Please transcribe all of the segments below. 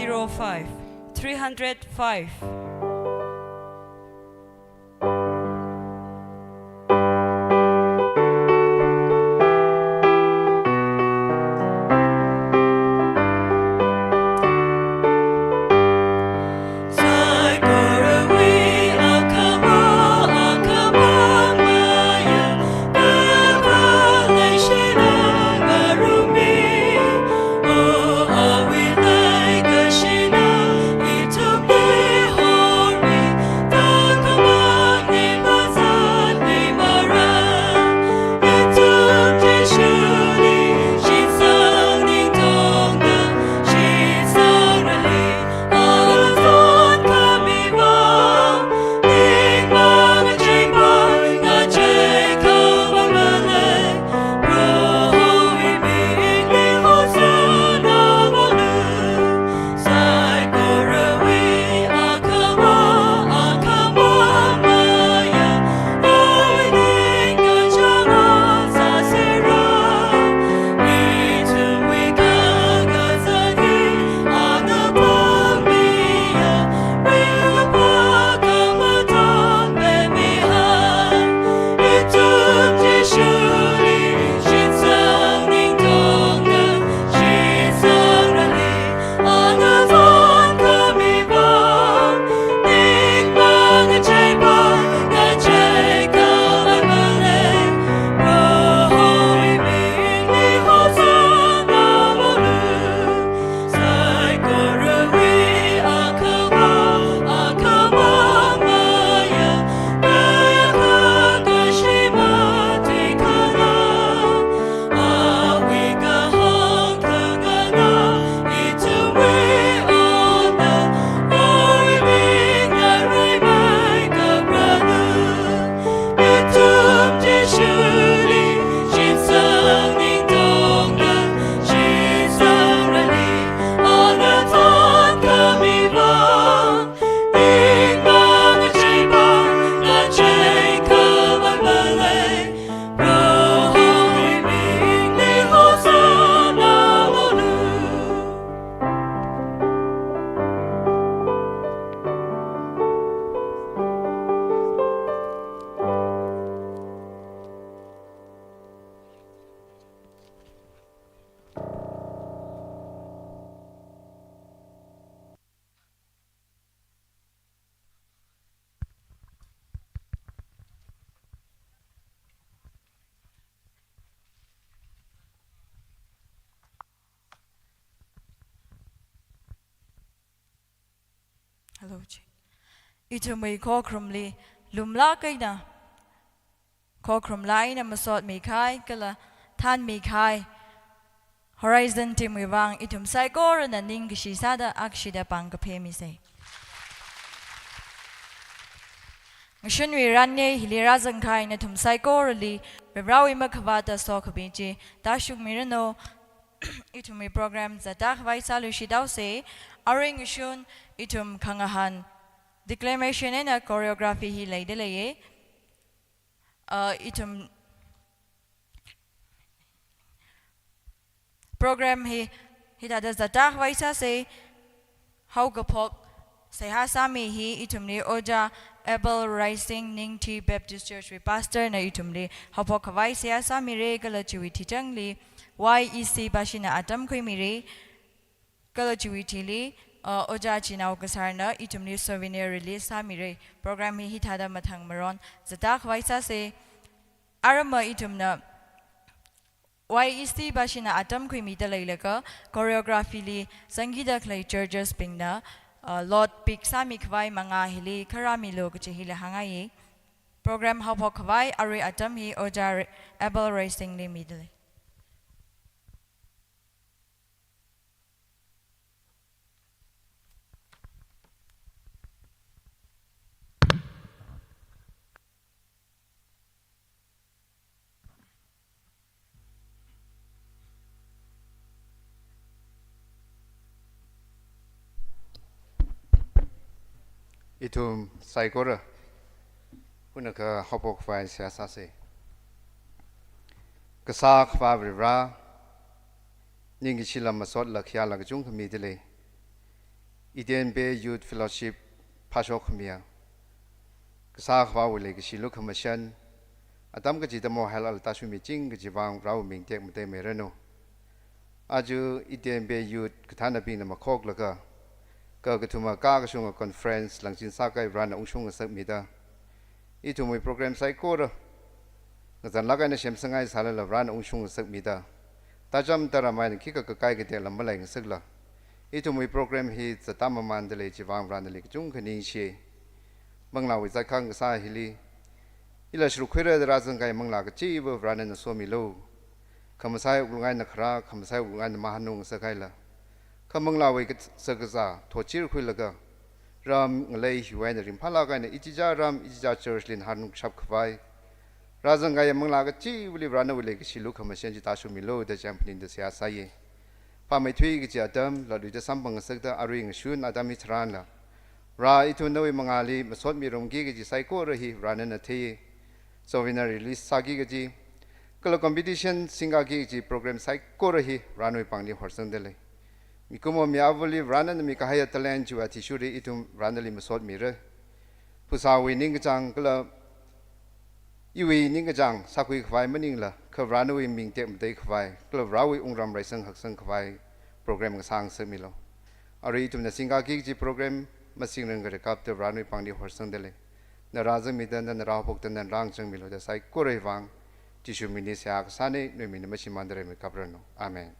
305. 305. Hello, Itumui Cokrumli, Lumla Kaina Cokrumla in a Masot Mikai, Gala, Tan Mikai, Horizon Team wuivang, Itum Saikorana and ningshiya Akshida Mavakapei Mise. Shunwi Ranye, Hilirazankai, Nathum saikorali, Bebrawi Makavata Sokabiji, Dashuk Mirano, Itumi programs that Dakhvai Salushidause, Aring Shun, Itum Kangahan, Declamation and Choreography he lay delay, Itum program he does the Dakhvai Sase, Haugapok, Sehasami he, Itumni Oja, Abel Rising Ningti Baptist Church with Pastor na Itumli, Hapokavai Sehasami re Galachuiti Jangli, YEC Bashina Atam Kuimiri, Galachuitili, Oja China Okasarna, Itumni souvenir release Samire, program he hitharan matang maron, Zadak Vaisase, Arama Itumna, YEC Bashina Atam Kuimita Leilaka, choreography li, Sangida Clay Churches Pingna, Lord Piksa mikhavai mga hili karamilo kuchihila hangai, program hapokavai ari atam hi oja Abel Racing li midli. Itum saikora punaka hapok fai siasase kasak fabri ra ningi chila masot lakhya lagjung kami dile Eden Bay Youth Fellowship Pashok Mia Ksakwa Wile Gishilu Commission Atam Gajitamo Halal Tashumi Ching Gijivang Rao Ming Tek Mute Mereno Aju Eden Bay Youth Katana Bin Makok Laga Kagatuma Kagashunga Conference Langchin Sakai Rana Ushunga Submida Itumui program Saikora Nazan Laga Shem Sangai Salala Rana Ushunga Submida Tajam Taramai Kika Kakai Gate Lambalang Sigla Itumui program hit the Tamamandale Jivang Ranalik Junka Ningshiya Mangla with Zakang Sahili Ilash Rukwira the Razangai Mangla Chiva Ranan Somi Low Kamasai Ungan the Kra, Kamasai Ungan the Mahanung Sakaila Kamangla Wicket Sagaza, Tochir Quilaga Ram Lay Huan Rimpalaga and Ichija Ram Ichija Church in Hanuk Shapkavai Razangai Mangla Chi will run away like she look a machine Tashu Milo, the champion in the Siasaye. Pametui Atam, Ladu Sambang Sector, Aring Shun, Adam hitharan. Ra itu no Mangali, Masot Mirum Gigi, Saikorali, Ranan a Tea. So in a release Sagigi, Color competition, Singagigi program Saikorali, Ranway Pangli Horsandele. Mikumo Miavoli, Ranan Mikhavai talent to a tissue itum randomly Masot Mirror. Pusawi Ningajang, Color Iwi Ningajang, Sakui Kvai Manila, Kavranui Ming Tek Dekvai, Club Rawi Ungram Rising Haksan Kvai program Sang Semilo. Aritum the Singagigi program, Masing Recap the Ranui Pangdi Horsandele. The Razamidan and the Rapoktan and Rangchang Milo, the Saikorevang, Tishu Minisiak Sane, Numin Machimandre Mikabrano. Amen.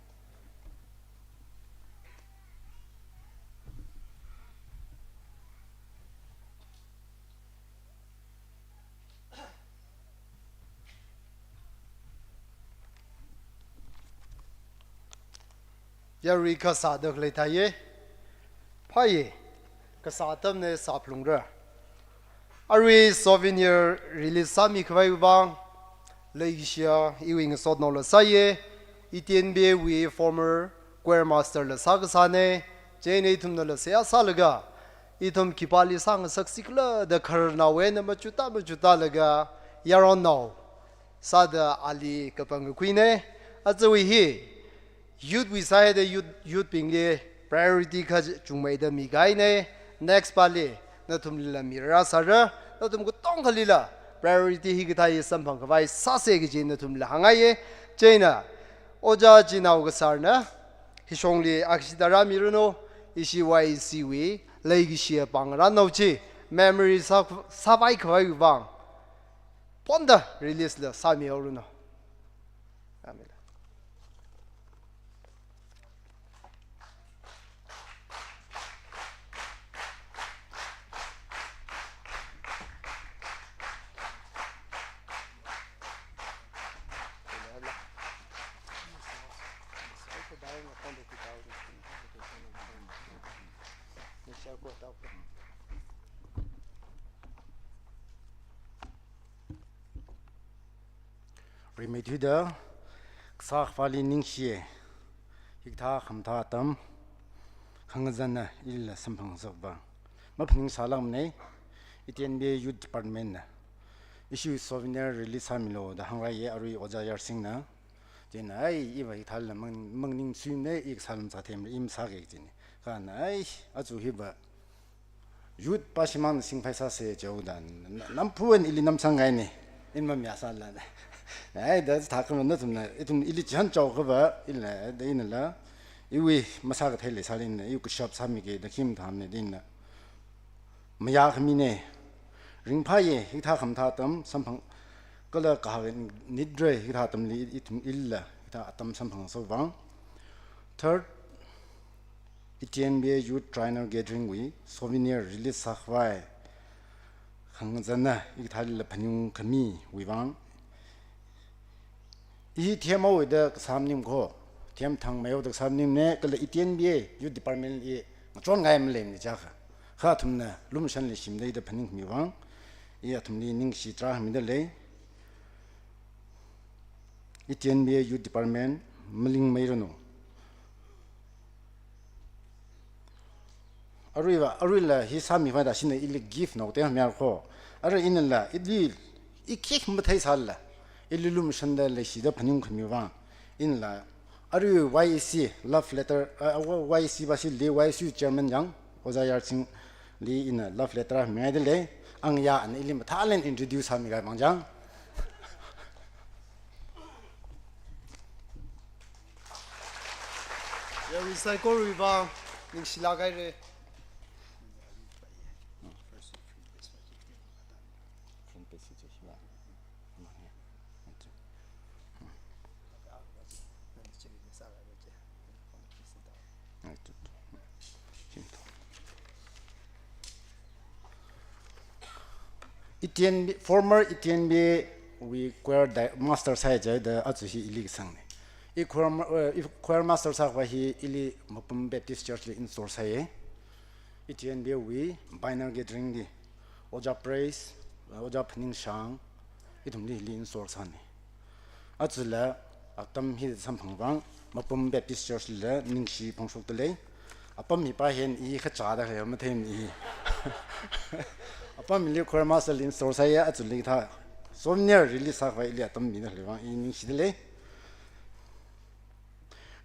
Yari Kasada Letaye Paye Kasatam ne Saplungra Ari souvenir release Sami Wuivang Leisalala Ewing Sodnola Saye Itienbe we former Grandmaster La Sagasane Jane Tumnola Sea Salaga Itum Kipali Sang Saksikla the Karna Wen Machuta Laga Yaron now Sada Ali Kapanguine as we hear Youth we say the youth being the priority because you made the migaine next pali Nathum lila mira sara Nathum go Tangkhul priority higitai sampang kawai sase giji Nathum la hangaye China oja jinau gasarna hishongli aksidara miruno ishiwui ishiwui leisalala pangra nauchi memory savai kawai wuivang ponda release la sami oruno Amei. Remedida Ksakvali ningshiya hitharan atam Hangazana il Sampang Zogba Mapning Salam Itienbe Youth Department Issue souvenir release Hamilo the Hangai Ari Ojayar Singna Then I Eva Ital Mangning Sune Exhalm Satem im Sagin Kan I Azuhiba Youth Pashiman Sing Paisase Jodan Nampuan Ilinam Sangaini in Mamiasalan. That's talking about it. Illichan Chokova, Illa, the Inala. You we Masaga Tele Salin, you could shop Samike, the Kim Tamnedina. Mayakmine Ringpaye, Hitharam Tatam, Sampang Color Kahan, Nidre, Hithatam, Itum Illa, Atam Sampang Sovang. Third, Itienbe Youth Triennial Gathering we, souvenir release Sakwai. Hangzana, Ital Panung Kami, wuivang. Tiamo with the Samnim Go, Tiam Tang Mayo the Samnim Neck, the Itienbe, Youth Department, John Gaimlin, Jaka, Hatumna, Lumshan Lishim, the Panning Miwang, Yatum Ningshiya Midale, Itienbe Youth Department, Milling Mayrono. Arilla, his Sami Vadashin, ill gift no, they are Merco. Ara in la, it will, it kick Matasala. Illum Shanda Leshida Panung Miwang in la Aru YC love letter YC Basil YC German young oja yar sing li in a love letter me de le ang ya an ilim talent introduce ha mi ga mangjang ya wi saikorali ningshiya gai re former Etienne we choir master sai jai the achi ili sang ne if choir master sa wa hi ili mapum baptist church in source sai Etienne we binary gathering di oja praise oja pning shang itum li in source han ne achula atam hi samphang wang mapum baptist church le ningshi phongsuk te le apam hi pa hen I kha cha da he ma them I apam li choir master in source sai achuli tha som near release sa wa ili atam mi na le wang in ningshi le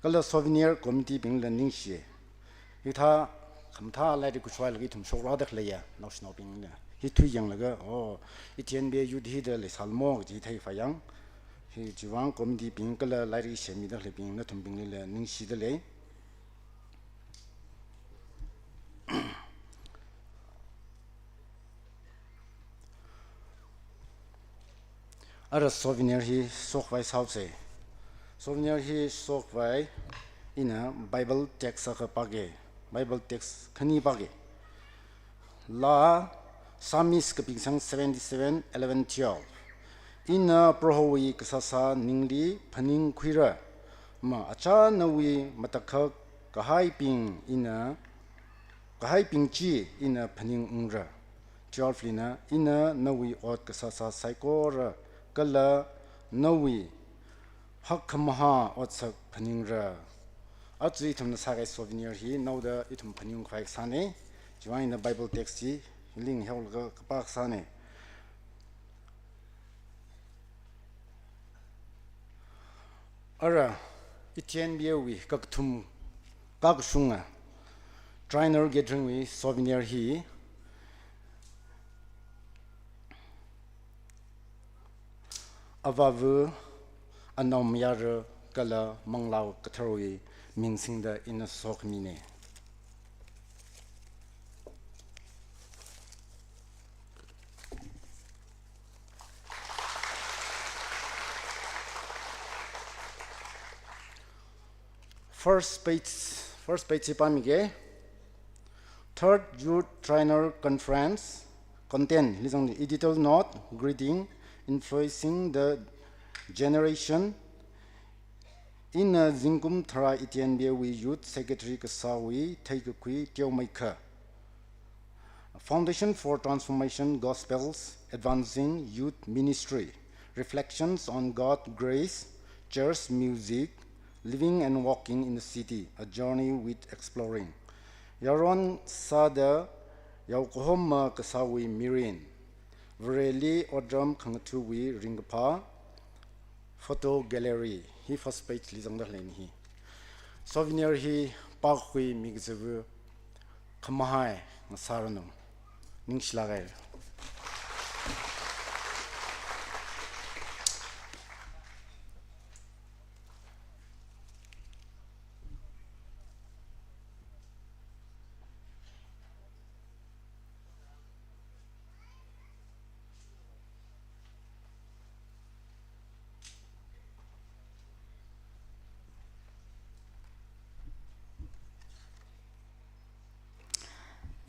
kala souvenir committee bing learning she hitha khamtha lai ku chwal gi thum shokra dak leya national bing le hi thu yang laga oh itien be yu di de le salmo ji thai fa yang hi jiwang committee bing kala lai ri shemi dak le bing na thum bing le ning shi de le ara souvenir hi sokwai sauce souvenir hi sokwai ina bible text ka page bible text khani page la samis ka pingsang 77 11 12 ina prohoi kasasa ningli phaning khuira ma acha nawi matakha kahai ping ina kahai ping chi ina phaning ungra 12 lina ina nawi ot kasasa saikora kala nawi hakmaha otsak phaningra atui thumna sagai souvenir hi nauda ithum phaning khai sane join the bible text hi ling helga kapak sane ara itien biewi kakthum kakshunga Triennial gathering wi souvenir hi avavu anom yar kala manglaw katharoi mingsingda in a sok mine first page pamige third youth trainer conference content lisong editorial note greeting influencing the generation in Zingkum Thara Etienne we Youth Secretary Kasawi Taikukui Tiomaika Foundation for Transformation Gospels Advancing Youth Ministry Reflections on God's Grace Church Music Living and Walking in the City A Journey with Exploring Yaron Sada Yaukohoma Kasawi Mirin Vreli Odram Kangatuwi Ringapa Photo Gallery hi first page lisong da len hi souvenir hi pa khui migzebu khamahai ngasarano ningshiya gai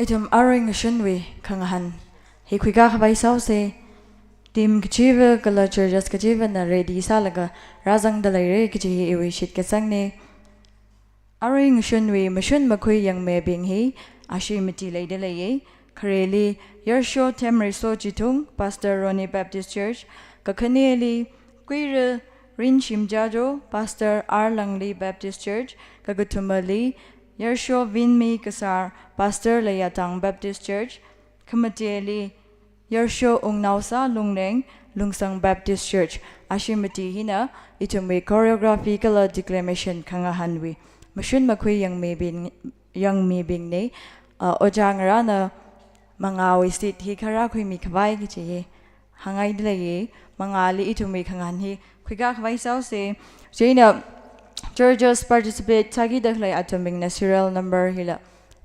itum aring shunwi khangahan hi khuiga khabai sauce team kichiva kala churches kichiva na ready salaga razang dalai kichi ewi shit kesangne aring shunwi mashun makhui yangme bing hi ashimiti leide leye khareli yersho temri so chitung pastor Ronnie Baptist Church kakhaneli kuira rin shimjajo pastor Arlangli Baptist Church kagatumali Yersho Vinmi Kasar Pastor Layatang Baptist Church Kamateli Yersho Ungnausa Lungneng Lungsang Baptist Church Ashimati Hina Itumwe Choreography Kala Declamation Kangahanwi Mashun Makui Young Me Bing Ne oja ngarana mangawi sit hithara khui mikhavai ki che hangai dle mangali itumi khangan hi khuiga khwai sau se jeina churches participate chagi dakhlai atoming na serial number hila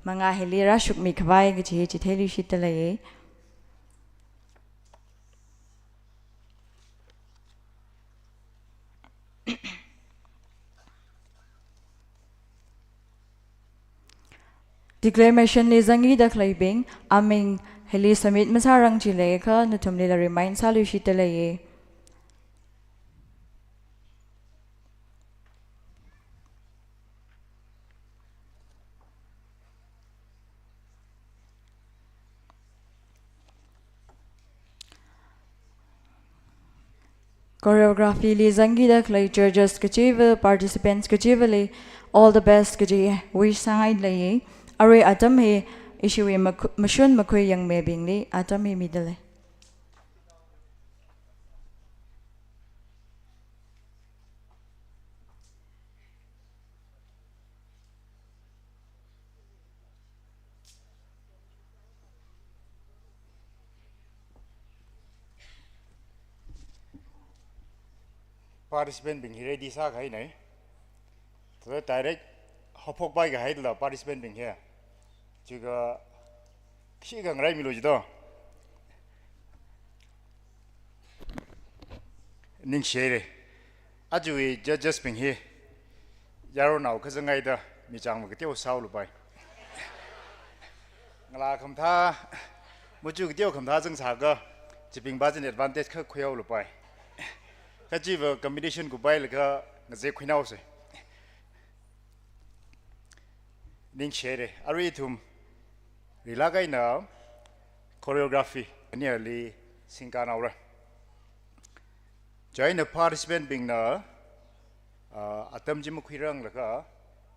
manga hili rashuk mikhavai ki che chitheli shitale Declamation le zangi dakhlai bing aming heli samit masarang chile kha Nathum le remind salu shitale Choreography li zangi dakhlai judges kachiva participants kachivale all the best kaji wish sangai le are atam he ishiwui mashun makhui yangmebing li atam he midale participant being here di sa khai nai so direct hopok bai ga hai la participant being here chiga khi ga ngai mi lo ji do ningshiya ajui judges being here yaro nau kha zangai da mi chang ma teo sau lu bai ngala kham tha mu chu teo kham tha jang sa ga chiping ba jin advantage kha khoyau lu bai kajiva combination ku bai laka ngaze khuinau se ningshiya ari thum rilagai na choreography nearly singkana ora join a participant being na atam jim khuirang laka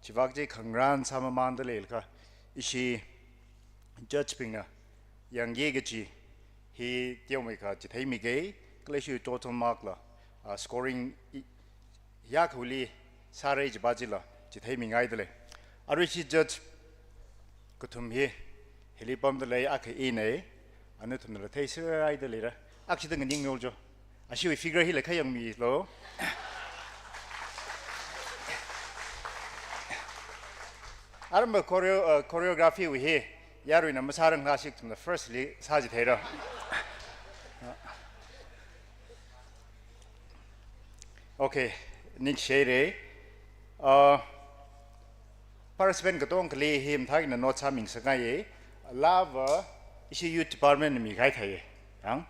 chiwak je khangran sama mandale laka ishi judge being na yang ye gechi he tiomai kha chithai mi ge kleshu total mark la scoring yakuli sare jbajila chithai mingai dele arichi judge kuthum he helipam dele ak eina anuthum la thai sai dele ra akchi dang ning noljo ashiwi figure hi lekha yang mi lo arma choreography we he yaru na masarang la sik the firstly saji thera okay ningshiya participant gatong kle him thai na not saming sangai lava isi youth department mi khai thai yang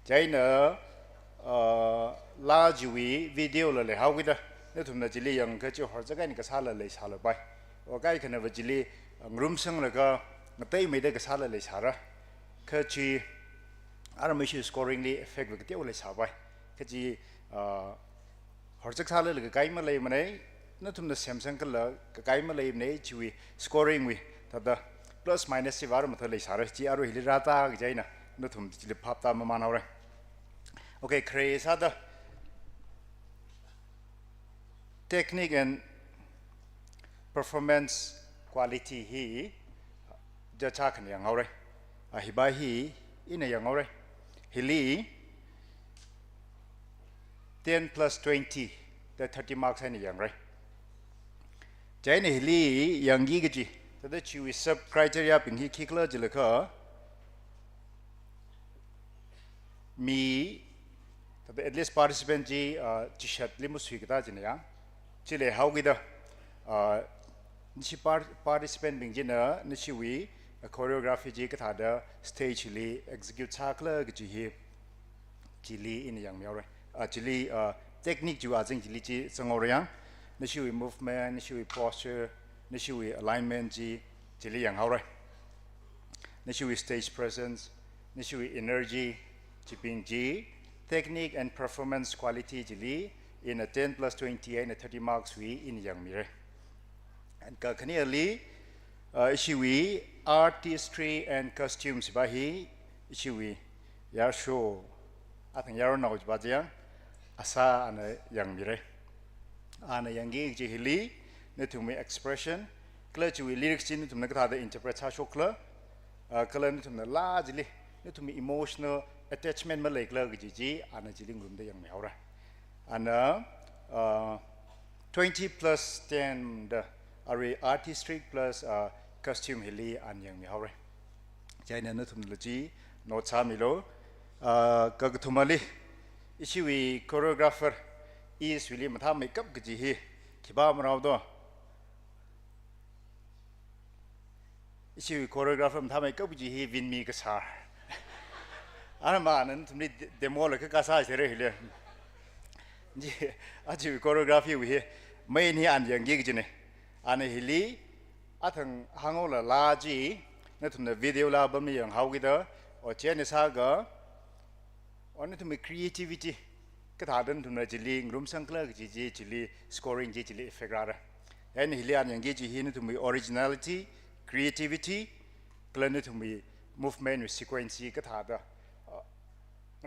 jaina la jiwi video la le hawida ne thumna jili yang ka chi hor jaga ni ka sala le sala bai o kai khana ba jili ngrum sang la ga ngatai mai da ka sala le sara ka chi aramishi scoringly effect ba ke le sa bai ka chi horjak sala le kai ma le mane na thumna samsung kala kai ma le ne chiwi scoring wi tada plus minus si war ma thale sara chi aru hilirata jaina na thum chi le phapta ma manawre okay craze ada technique and performance quality hi jacha khan yang aure a hi ba hi ina yang aure hili 10 plus 20 the 30 marks ani yang right jaine hili yang gi gi the chi sub criteria ping hi khikla jilaka mi at least participant ji chishat limu suigda jina chile how gida nishi participant bing jina nishi wi choreography ji ka thada stage li execute chakla gi hi chili in yang miaure chili technique ju ajing chili chi sangoriang nishi wi movement nishi wi posture nishi wi alignment ji chili yang haure nishi wi stage presence nishi wi energy chiping ji technique and performance quality jili in a 10 plus 20 and a 30 marks we in yang mire and clearly ishiwi artistry and costumes bahi ishiwi ya show athang yaro na ujbaja asa ana yang mire ana yang gi ji hili ne thumi expression ก็เลยช่วยลิริกส์นี่ทุ่มนักท่าได้อินเทอร์เพรสชาโชคเลยก็เลยนี่ทุ่มนักลาจิลินี่ทุ่มมี emotional attachment มาเลยก็เลยก็จีอันนั้นจิลิงรุมได้ยังไม่เอาละอันนั้น20 plus 10 the artistic plus costume เฮลีอันยังไม่เอาเลยใจนั้นนี่ทุ่มนักจีโน้ตสามีโลก็ทุ่มมาลีอิชิวี choreographer อีสวิลีมาทำเมคอัพก็จีฮีคิดว่ามันเอาตัวอิชิวี choreographer มาทำเมคอัพก็จีฮีวินมีก็สาอันนั้นมาอันนั้นทุ่มนี้เดโมเลยก็กระซ่าเฉยๆเลยจีอาชิวี choreography วิฮีไม่นี่อันยังยี่ก็จีเนี่ยอันนี้ฮิลีอันทั้งฮังโอละลาจีนั่นทุ่มเนี่ยวิดีโอลาบัมยังฮาวกิเตอร์โอเจนสากะอันนี้ทุ่มมี creativityก็ถ้าเดินทุ่มเนี่ยจิลีรูมสังเคราะห์จิลี scoring จิลี effect อะไรยันฮิลีอันยังยี่จีฮีนี่ทุ่มมี originality creativity ก็เลยนี่ทุ่มมี movement with sequence ก็ถ้าเด้อ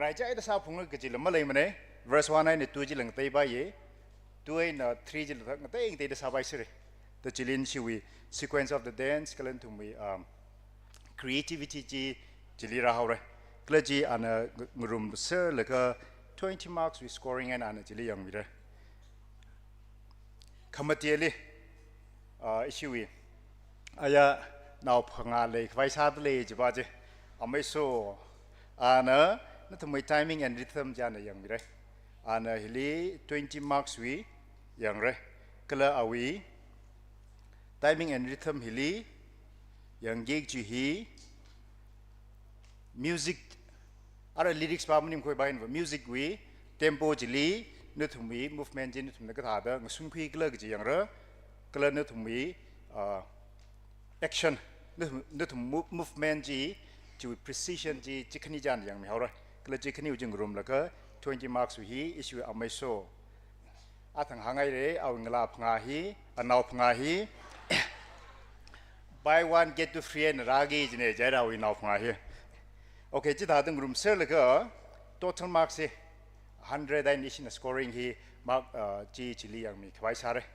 รายใจแต่สาวพงศ์ก็จิลมาเลยมันเนี่ย verse 1เนี่ยตัวจิลังเตยไปเย่ตัวเนี่ย3จิลังเตยเองเตยแต่สาวไปสิแต่จิลินชิวี sequence of the dance ก็เลยทุ่มมี creativity จิลีราฮาวเลยก็เลยจีอันรูมเซอร์แล้วก็20 marks with scoring อันจิลียังมีเลยคำว่าเจลีอิชิวีอายะนาวพังอาเลยไฟชาร์ดเลยจีบ้าจีอเมโซอันนั่นทำไม timing and rhythm จานยังมีเลยอันฮิลี20 marks วิยังเลยก็เลยเอาวิ timing and rhythm ฮิลียังเก่งจีฮี music อะไร lyrics บ้างมันยังคุยไปว่า music วิ tempo จิลีนึกถึงมี movement จินึกถึงนักท่าเด้งสุ่มคุยก็เลยจีอย่างเร่ก็เลยนึกถึงมี action นึกถึง movement จี precision จีขณีจานอย่างไม่เอาเลยก็เลยจีขณีจึงรวมแล้วก็20 marks วิฮีอิชูอเมโซอาทั้งหางไงเลยเอาเงลาพงาฮีอันเอาพงาฮี buy one get two free นรากีจีเนี่ยใจเราอินเอาพงาฮีโอเคจิตหาถึงรวมเสร็จแล้วก็ total marks 100ได้นิชิน scoring ฮีมาร์กจีจิลียังมีขวายชาร์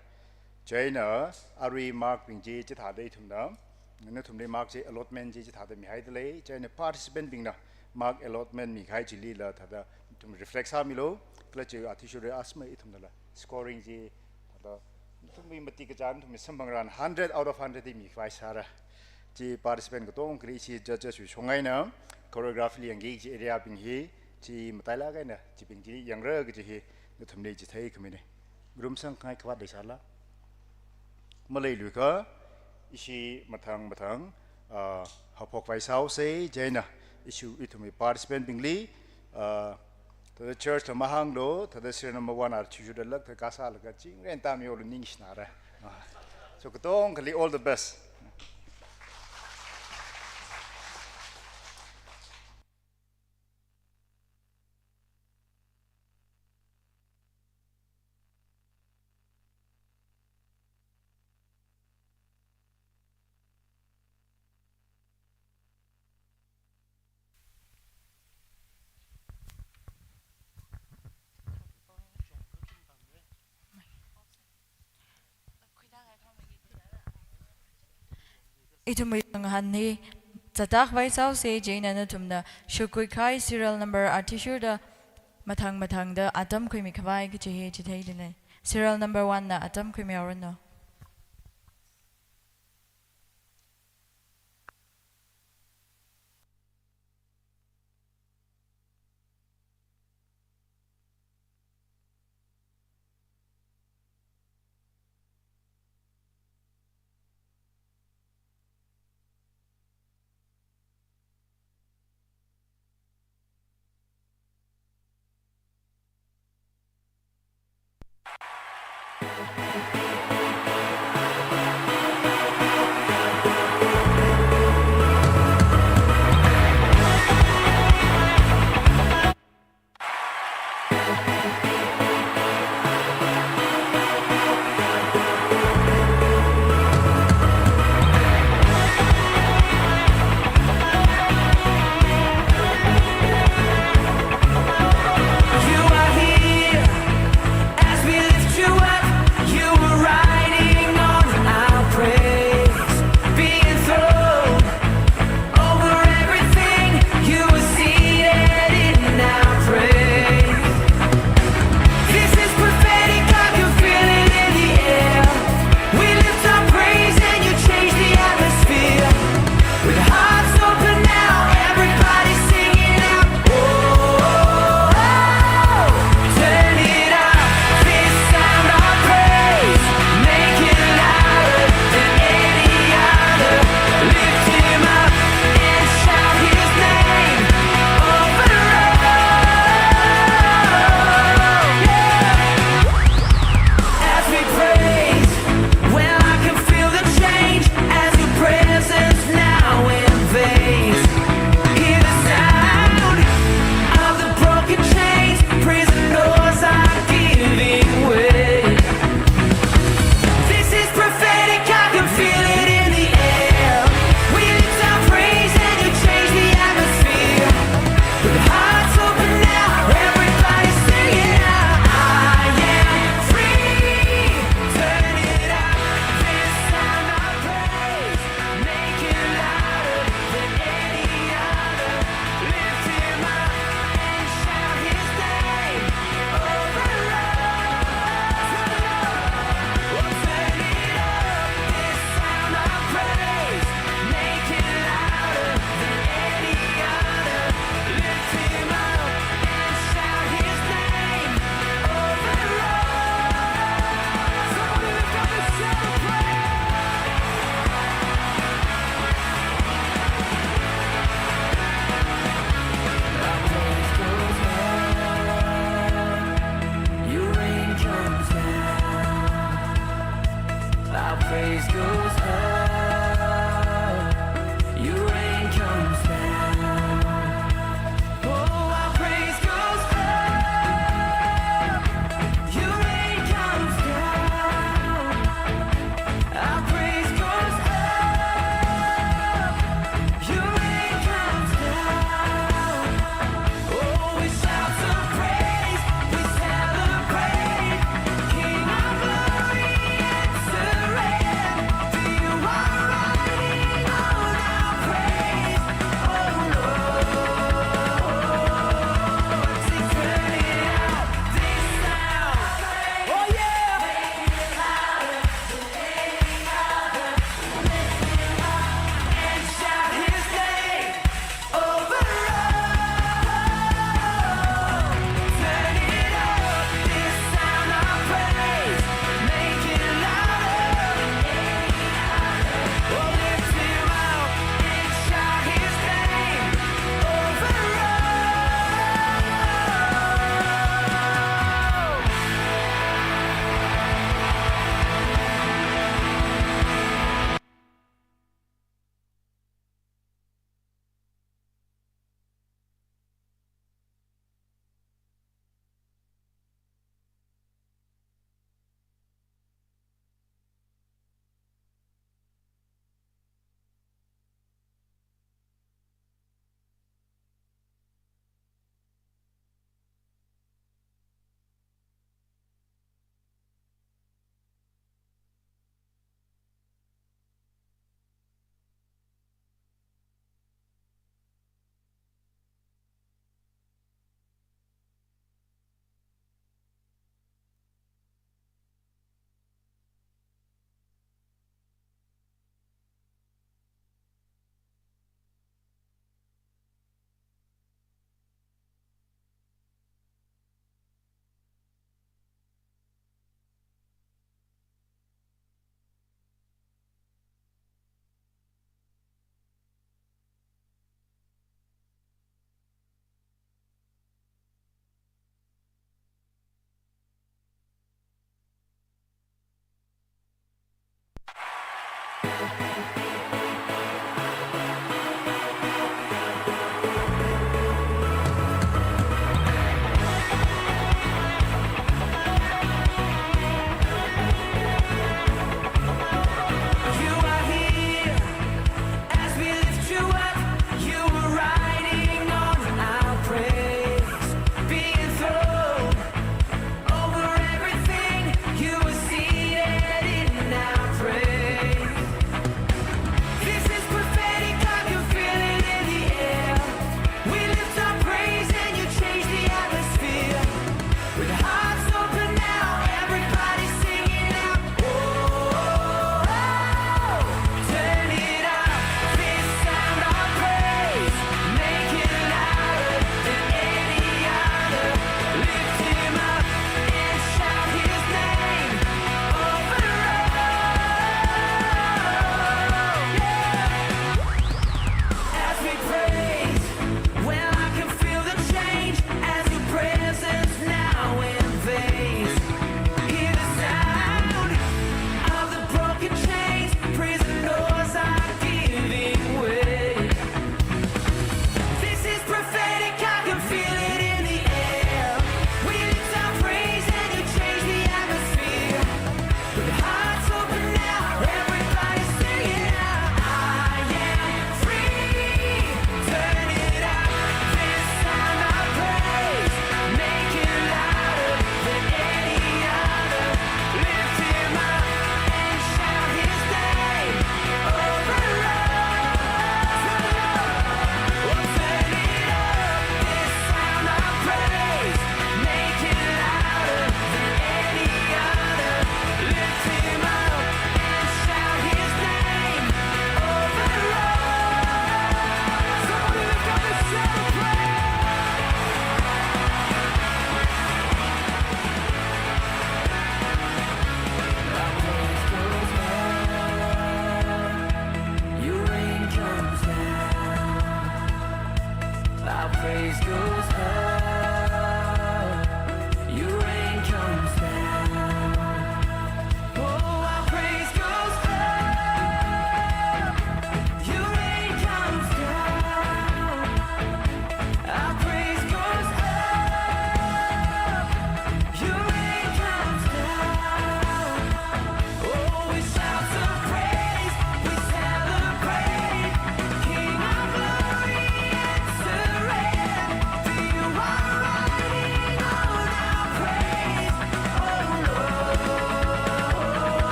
ใจเนอะอารีมาร์กเป็นจีจิตหาได้ทุ่มน้ำนั่นทุ่มได้มาร์กจี allotment จีจิตหาได้มีให้เลยใจเนอะ participant เป็นนะมาร์ก allotment มีให้จิลีแล้วถ้าได้ทุ่ม reflex สามีโลก็เลยจีอาทิตย์เรียสไม่ทุ่มนั่นแหละ scoring จีถ้าได้ทุ่มมีมติกระจายทุ่มมีสัมพันธ์กัน100 out of 100ได้มีขวายชาร์จี participant ก็ต้องครีชีจะช่วยชงไงนะ choreography ยังกี่จี area เป็นฮีจีมาตายแล้วกันนะจีเป็นจียังเลิกจีฮีนั่นทำได้จีไทยก็ไม่ได้รุมสังใครขวัญได้สาระมาเลยลูกก็อิชิมาทางหอบพกไฟเสาเซ่เจนะอิชูอิทุมี participant เป็นลีถ้า church ทำมาฮังโดถ้า seri number 1 article เดลักถ้ากาซาลักจริงเรียนตามมีโอลุนิ่งชนะระso ก็ต้องคลี all the best Itu mo yung hani tatak vai sao se jane na tum na shukui kai serial number artisure da matang da atam kui mikhavai ki chehe chithai dine serial number 1 na atam kui mi aron no praise goes up, your rain comes down. Oh, our praise goes up, your rain comes down. Our praise goes up, your rain comes down. Oh, we shout some praise, we celebrate, King of glory, answer it. Do you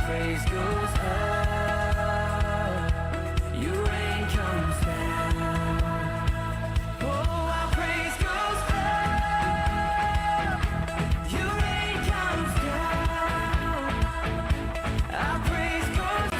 praise goes up, your rain comes down. Oh, our praise goes up, your rain comes down. Our praise goes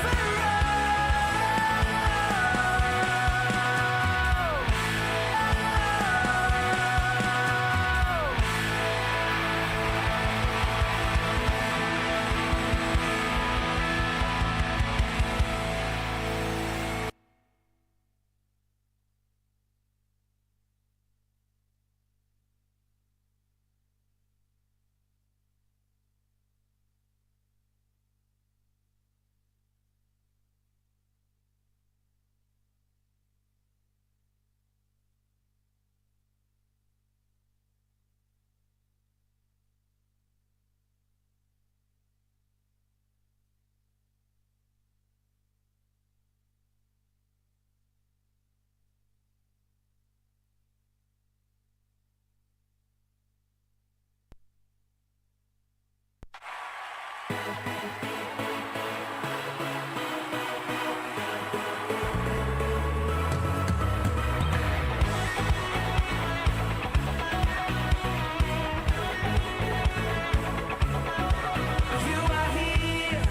You are here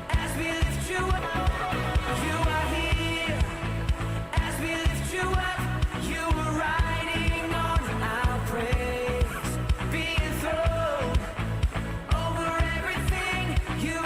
as we lift you up. You are here as we lift you up. You are riding on our praise, being thrown over everything. You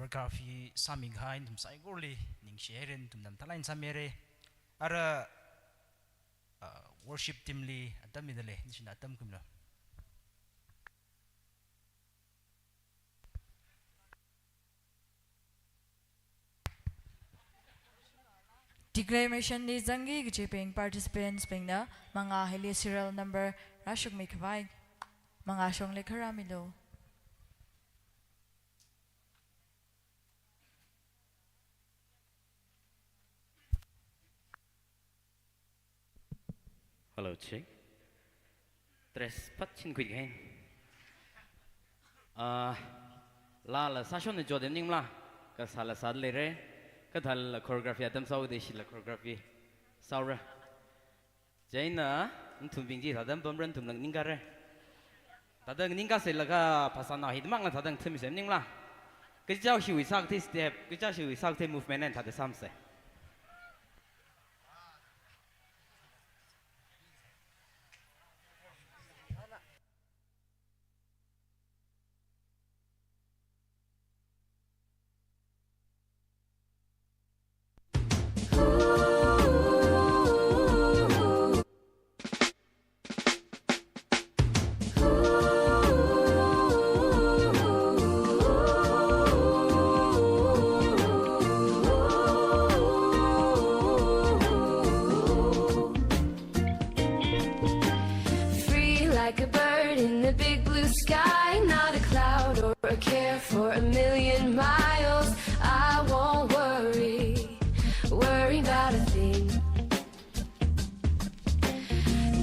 choreography saminghain tum saikorali ningshiya ren tum nam talain samere ara worship team li atam midale nisina atam kumna Declamation ni zangi gchiping participants pingna mga heli serial number rashung mikhavai mga shong lekharamilo. Hello, check. Tres patchin quick hen. Lala sashon ne jodem ning la. Ka sala sadle re. Ka thal choreography atam sau de shila choreography. Saura. Jaina ntum bingji thadam pamran tum nang ninga re. Tadang ninga se laga pasana hidmak na tadang themi sem ning la. Ka jao shiwi sak thi step, ka jao shiwi sak thi movement and thad sam se. Like a bird in the big blue sky, not a cloud or a care for a million miles. I won't worry about a thing.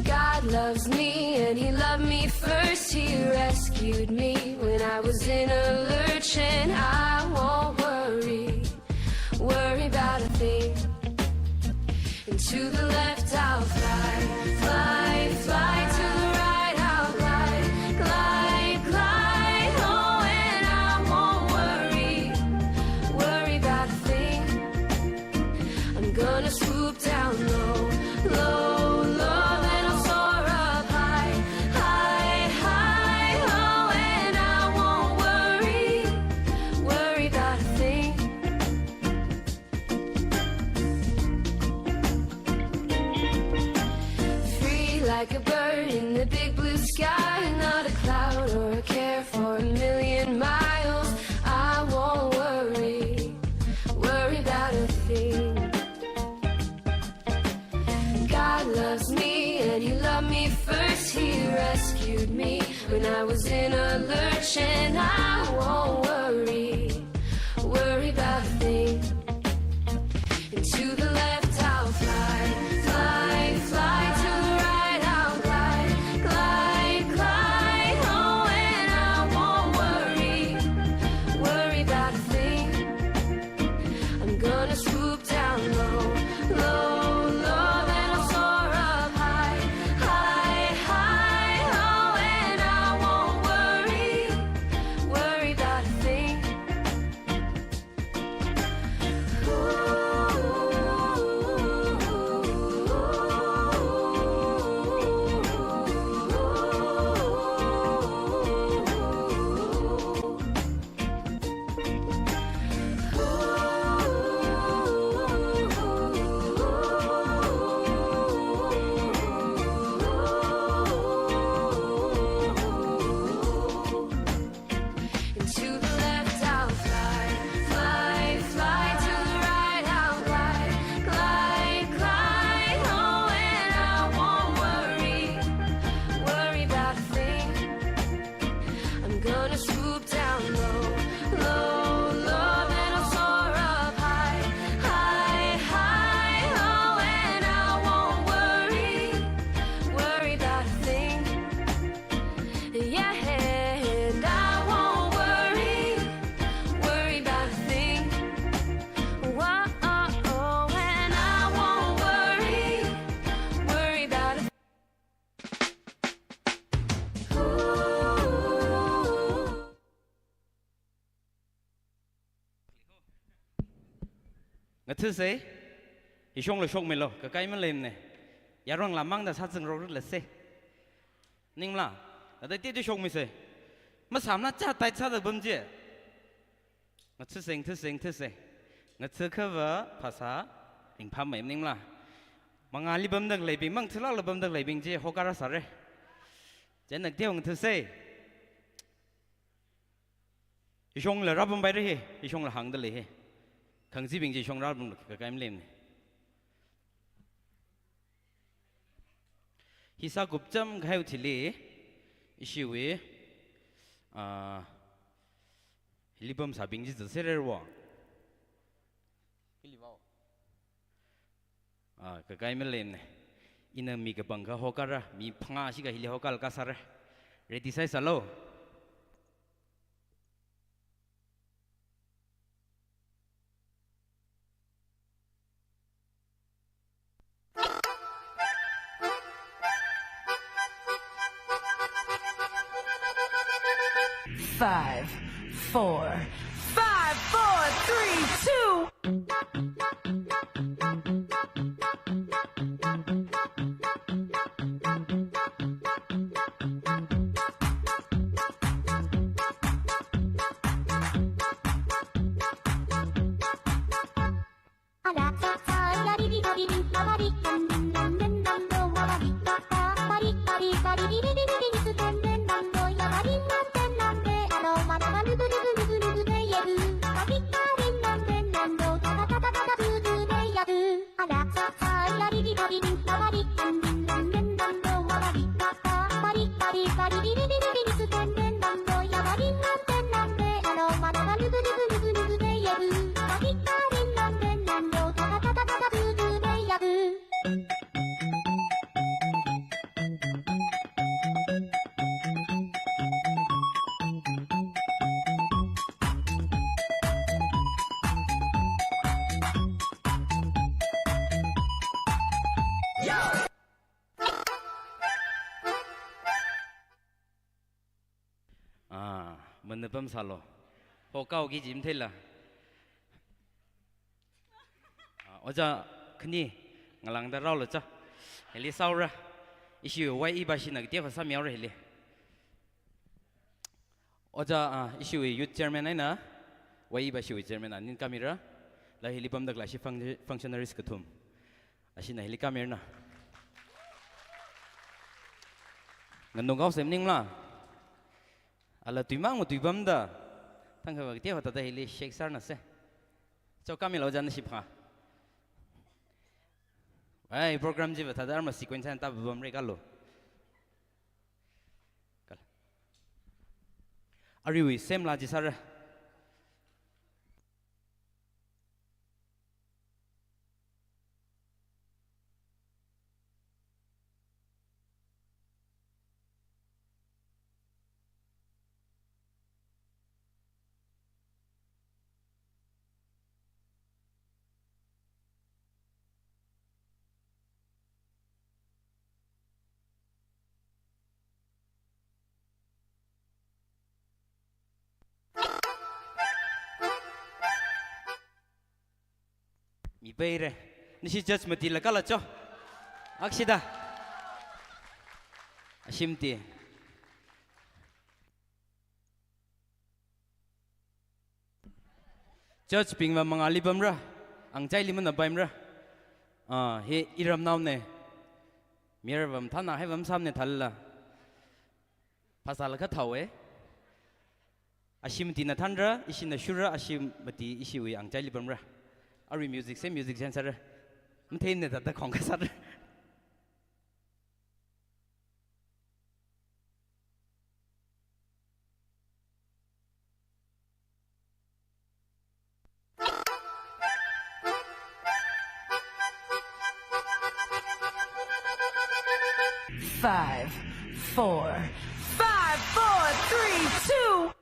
God loves me and He loved me first. He rescued me when I was in a lurch, and I won't worry about a thing. And to the left I'll fly, fly, fly. To the right I'll glide, glide, glide. Oh, and I won't worry about a thing. I'm gonna swoop down low, low, low. Then I'll soar up high, high, high. Oh, and I won't worry about a thing. Like a bird in the big blue sky, not a cloud or a care for a million miles. I won't worry about a thing. God loves me and He loved me first. He rescued me when I was in a lurch, and I won't worry about a thing. And to the left I'll fly, fly, fly. To the right I'll glide, glide, glide. Oh, and I won't worry about a thing. I'm gonna swoop down low, low, low. Then I'll soar up high, high, high. Oh, and I won't worry about a thing. And to the left I'll fly, fly, fly. To the right I'll glide, glide, glide. Oh, and I won't worry about a thing. I'm gonna swoop down low, low, low. Then I'll soar up high, high, high. Oh, and I won't worry about a thing. Yeah, and I won't worry about a thing. Whoa, oh, oh, and I won't worry about a thing. Ngatu se, ishong lo shong melo, kakai melem ne, yarong lamang da satseng rot le se. Ningla, ada tiada shong mi se, mas hamna cah tai cah da bamje. งัดซื้อเสียงงัดซื้อข้าวภาษาอิงพามเหมือนนิ่งละมังอาลีบัมดักเลยบิงมังทะเลาะบัมดักเลยบิงเจ้าฮอกการ์สาร์เจนักเที่ยวงัดซื้ออีช่วงเลยรับบัมไปเลยอีช่วงเลยหางดัลเลยขังซีบิงเจ้าช่วงรับบัมก็กลายเป็นเล่มฮิซากุบจำเขาที่เลยอิชิวิฮิลิบัมสาบิงจะเสร็จแล้ววะฮิลิบ้าก็กลายเป็นเล่มเนี่ยอินามีกับบังก็ฮอกการ์มีพังอาชิกะฮิลิฮอกการ์ก็สาร์เรดิไซส์แล้วFive, four, 3, มันนึกว่าสาโลพอเก้ากี่จิมเท่าละว่าจะคืนนี้งาลังได้เราหรือจ้ะเฮลิซาวร์อิชิวไว้อีบาชินักเดียวภาษาเมียวเลยว่าจะอิชิวยูทเจอร์แมนนะไว้อีบาชิวเจอร์แมนนินคามิระแล้วเฮลิบัมดักลาชิฟังชั่นนาริสกทุ่มอาชินะเฮลิคามิระนะเงินดงเขาเสมนิ่งละอะไรตุยมังตุยบัมด้าทั้งเขาบอกเที่ยวแต่เฮลิเช็คซาร์นั่นสิเจ้าคามิลเอาจันทร์ชิบค่ะไอ้โปรแกรมจีบแต่ดาร์มาซีเควนซ์อันตับบัมเรกัลโลอาริวิเซมลาจิซาร์ มีเบย์เลยนี่คือ judgment ที่ละกันละจ้ะอักษิดาชิมตีjudge พิงว่ามังอาลีบัมระอังใจลิมันนับไปมั้ยเฮอิรามนาวเนี่ยมีอะไรบ้างท่านให้บ้างซ้ำเนี่ยทันละภาษาละก็เท่าอาชิมตีนัทันระอิชินชูระอาชิมตีอิชิวอังใจลิบัมระอารีมิวสิกเซมิวสิกเซนเซอร์มันเทนเนี่ยแต่ของกษัตริย์ 5, 4, 3, 2.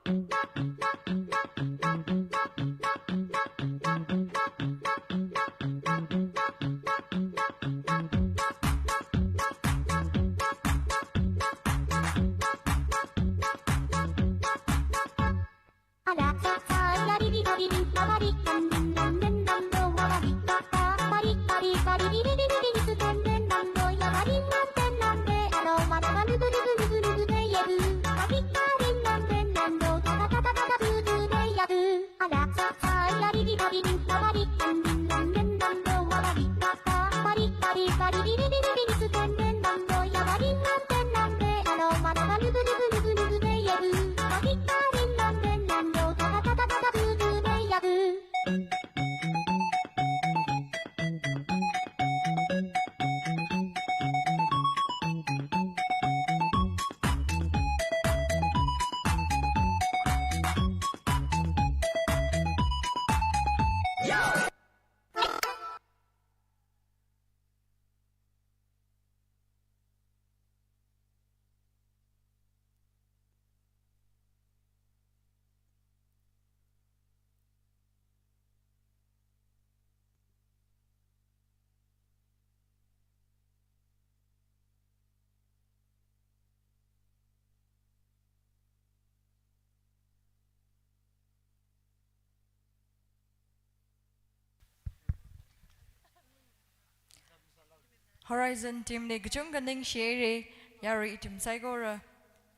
Horizon team ne gachung ka ningshiya re yari itum saikora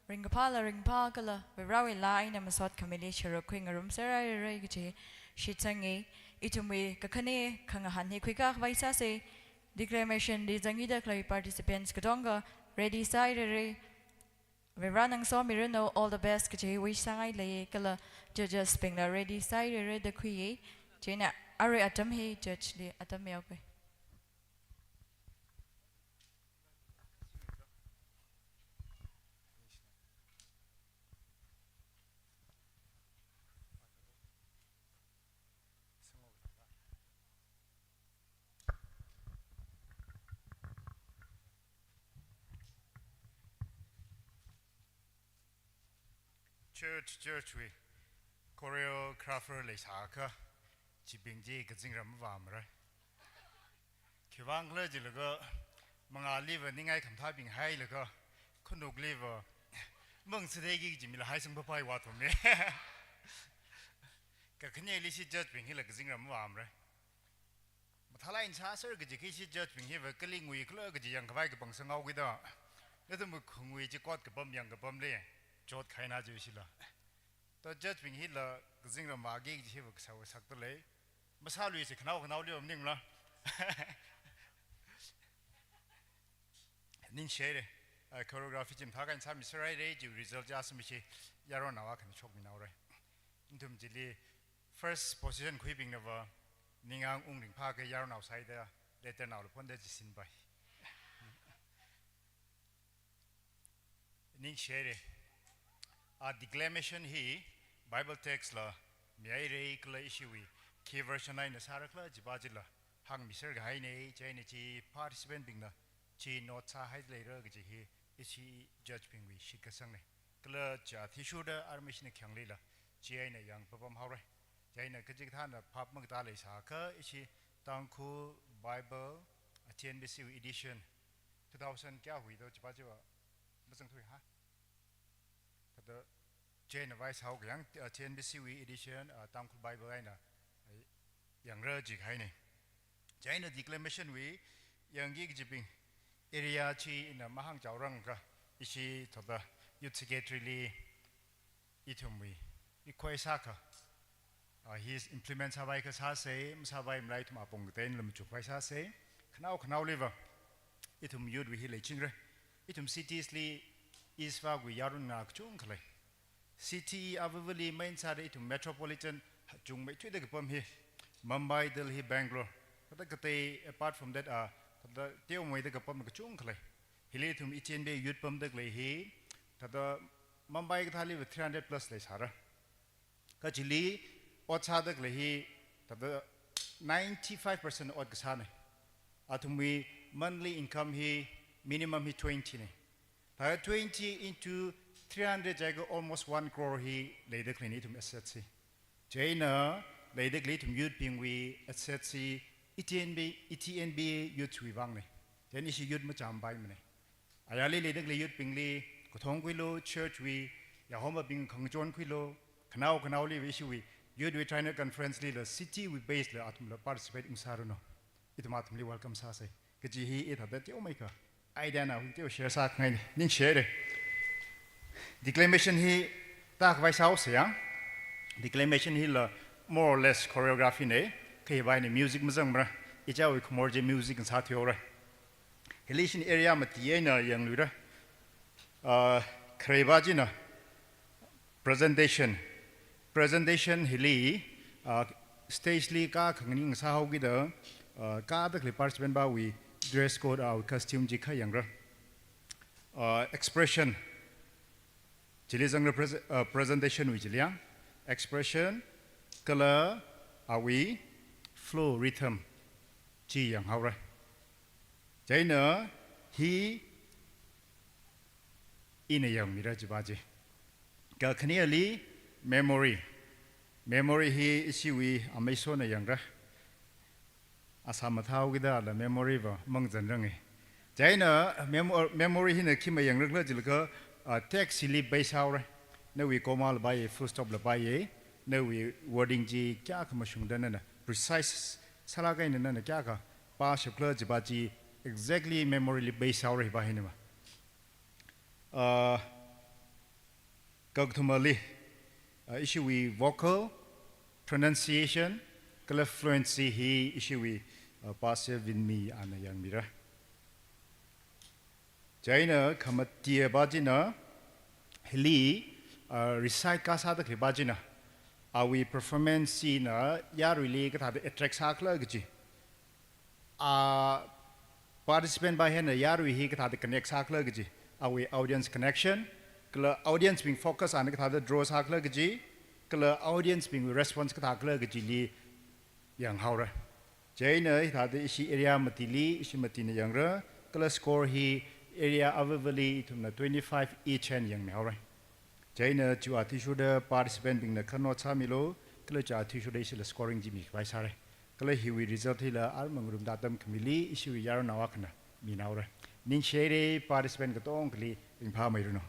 ringapala ringpa kala virawi la ina masot kamili chiro kwing room serai re gachi shitsangi itumwe kakane kangahan he kwika vaisa se declamation di zangida clay participants kadonga ready side re viranang so mirano all the best gachi wish sangai le kala judges ping la ready side re the kui jena are atam he judge le atam yawe church we choreographer leisaka chibingji gajingram wamra kiwang le jilaga manga live ningai khamtha bing hai laga khunuk live mong sidegi jimila hai sung papai wa thome ka khne li si judge bing hila gajingram wamra mathala in sa sir gaji ki si judge bing hiwa kaling wi kla gaji yang khawai ka bangsang au gida nadum khungwi ji kwat ka bam yang ka bam le jot khaina ju sila to judge bing hila gajingram ma gi ji hiwa saw sak to le masa lui se khnau khnau le ning la ningshiya choreography jim thagan sa misrai re ju result ja smi chi yaro nawa kan chok mi naw re indum jili first position khuibing na wa ningang ungring pha ke yaro naw sai da later naw pon da jisin bai ningshiya a declamation hi bible text la miai re kla ishiwui key version 9 na sarakla jibajila hang miser ga hai nei chaine chi participant bing na chi not sa hai later ga ji ishi judge bing wi shikasang ne kla cha thishu da armission khyang le la chi ai na yang papam haurai jaina ka jig than na phap mang ta le sa ka ishi Tangkhul Bible TNBC edition 2000 kya hui do jibajiwa masang thui ha the chain of vice how yang TNBC edition Tangkhul Bible aina yang ra ji hai ne jaina declamation we yang gi jiping area chi in a mahang chaurang ka ishi thoda youth secretary itumwi ikhoi saka his implements habai ka sa se msabai mlai tum apong ten lam chu pai sa se khnau liver itum yud wi hi chingre itum cities li iswa gu yarun nak chung khlai city avavali main sa itum metropolitan chung mai thui de pom hi Mumbai Delhi Bangalore kate apart from that the teo moi de pom ka chung khlai hili thum ichen be yud pom de le hi tada Mumbai ka thali with 300 plus le sara ka chili ocha de le hi tada 95% od ka sa ne athumi monthly income hi minimum hi 20 ne 20 into 300 jago almost 1 crore hi le de clinic thum assets si jaina le de le thum yud pingwi assets si ETNB youth wuivang ne then ishi youth ma cham bai mane ayali le de le youth pingli kothong kwilo church wi ya homa bing khangjon kwilo khnau li ishi wi youth we trainer conference li the city we based le atum la participate in saruno itumatum li welcome sa sai kaji hi it hada teo mai ka idea na hu teo share sa ngai ning share declamation hi tak vai sao se yang declamation hi la more or less choreography này khi bài này music mà rằng mà ít cháu có more je music sát theo rồi relation area mà tiề na yang lừa khi bài na presentation hili stage li ka khangning sa hau gi da ka da clip participant ba we dress code our costume ji kha yang ra expression chili jang presentation wi chili expression color are we flow rhythm chi yang hau ra chai na hi ina yang mi ra ji ba ji ka khania li memory hi ishiwui Amei so na yang ra asam thau gi da la memory ba mang jan rang e chai na memory hi na khi ma yang ra jil ka text li bai sao ra na wi komal bai full stop la bai na wi wording ji kya ka ma shung da na precise sala ga na na kya ka pa shukla ji ba ji exactly memory li bai sao ra ba hi na ma Kagthumali ishiwui vocal pronunciation kala fluency hi ishiwui passive in me ana yang mira jaina khamatia bajina hili recite ka sa da ke bajina awi performance na ya really ka tha attract sa kla gi participant ba hen ya ri hi ka tha connect sa kla gi awi audience connection kala audience being focus on ka tha draw sa kla gi kala audience being response ka tha kla gi li yang haura jaina tha de ishi area matili ishi matina yang ra kala score hi area availability tumna 25 each and yang haura jaina chu atishu da participant being na khano chamilo kala cha atishu da ishi scoring ji mi vai sare kala hi we result hi la ar mangrum datam kmili ishi wi yar nawa khna mi naura ningshiya participant ka tong kli ingpha mai runo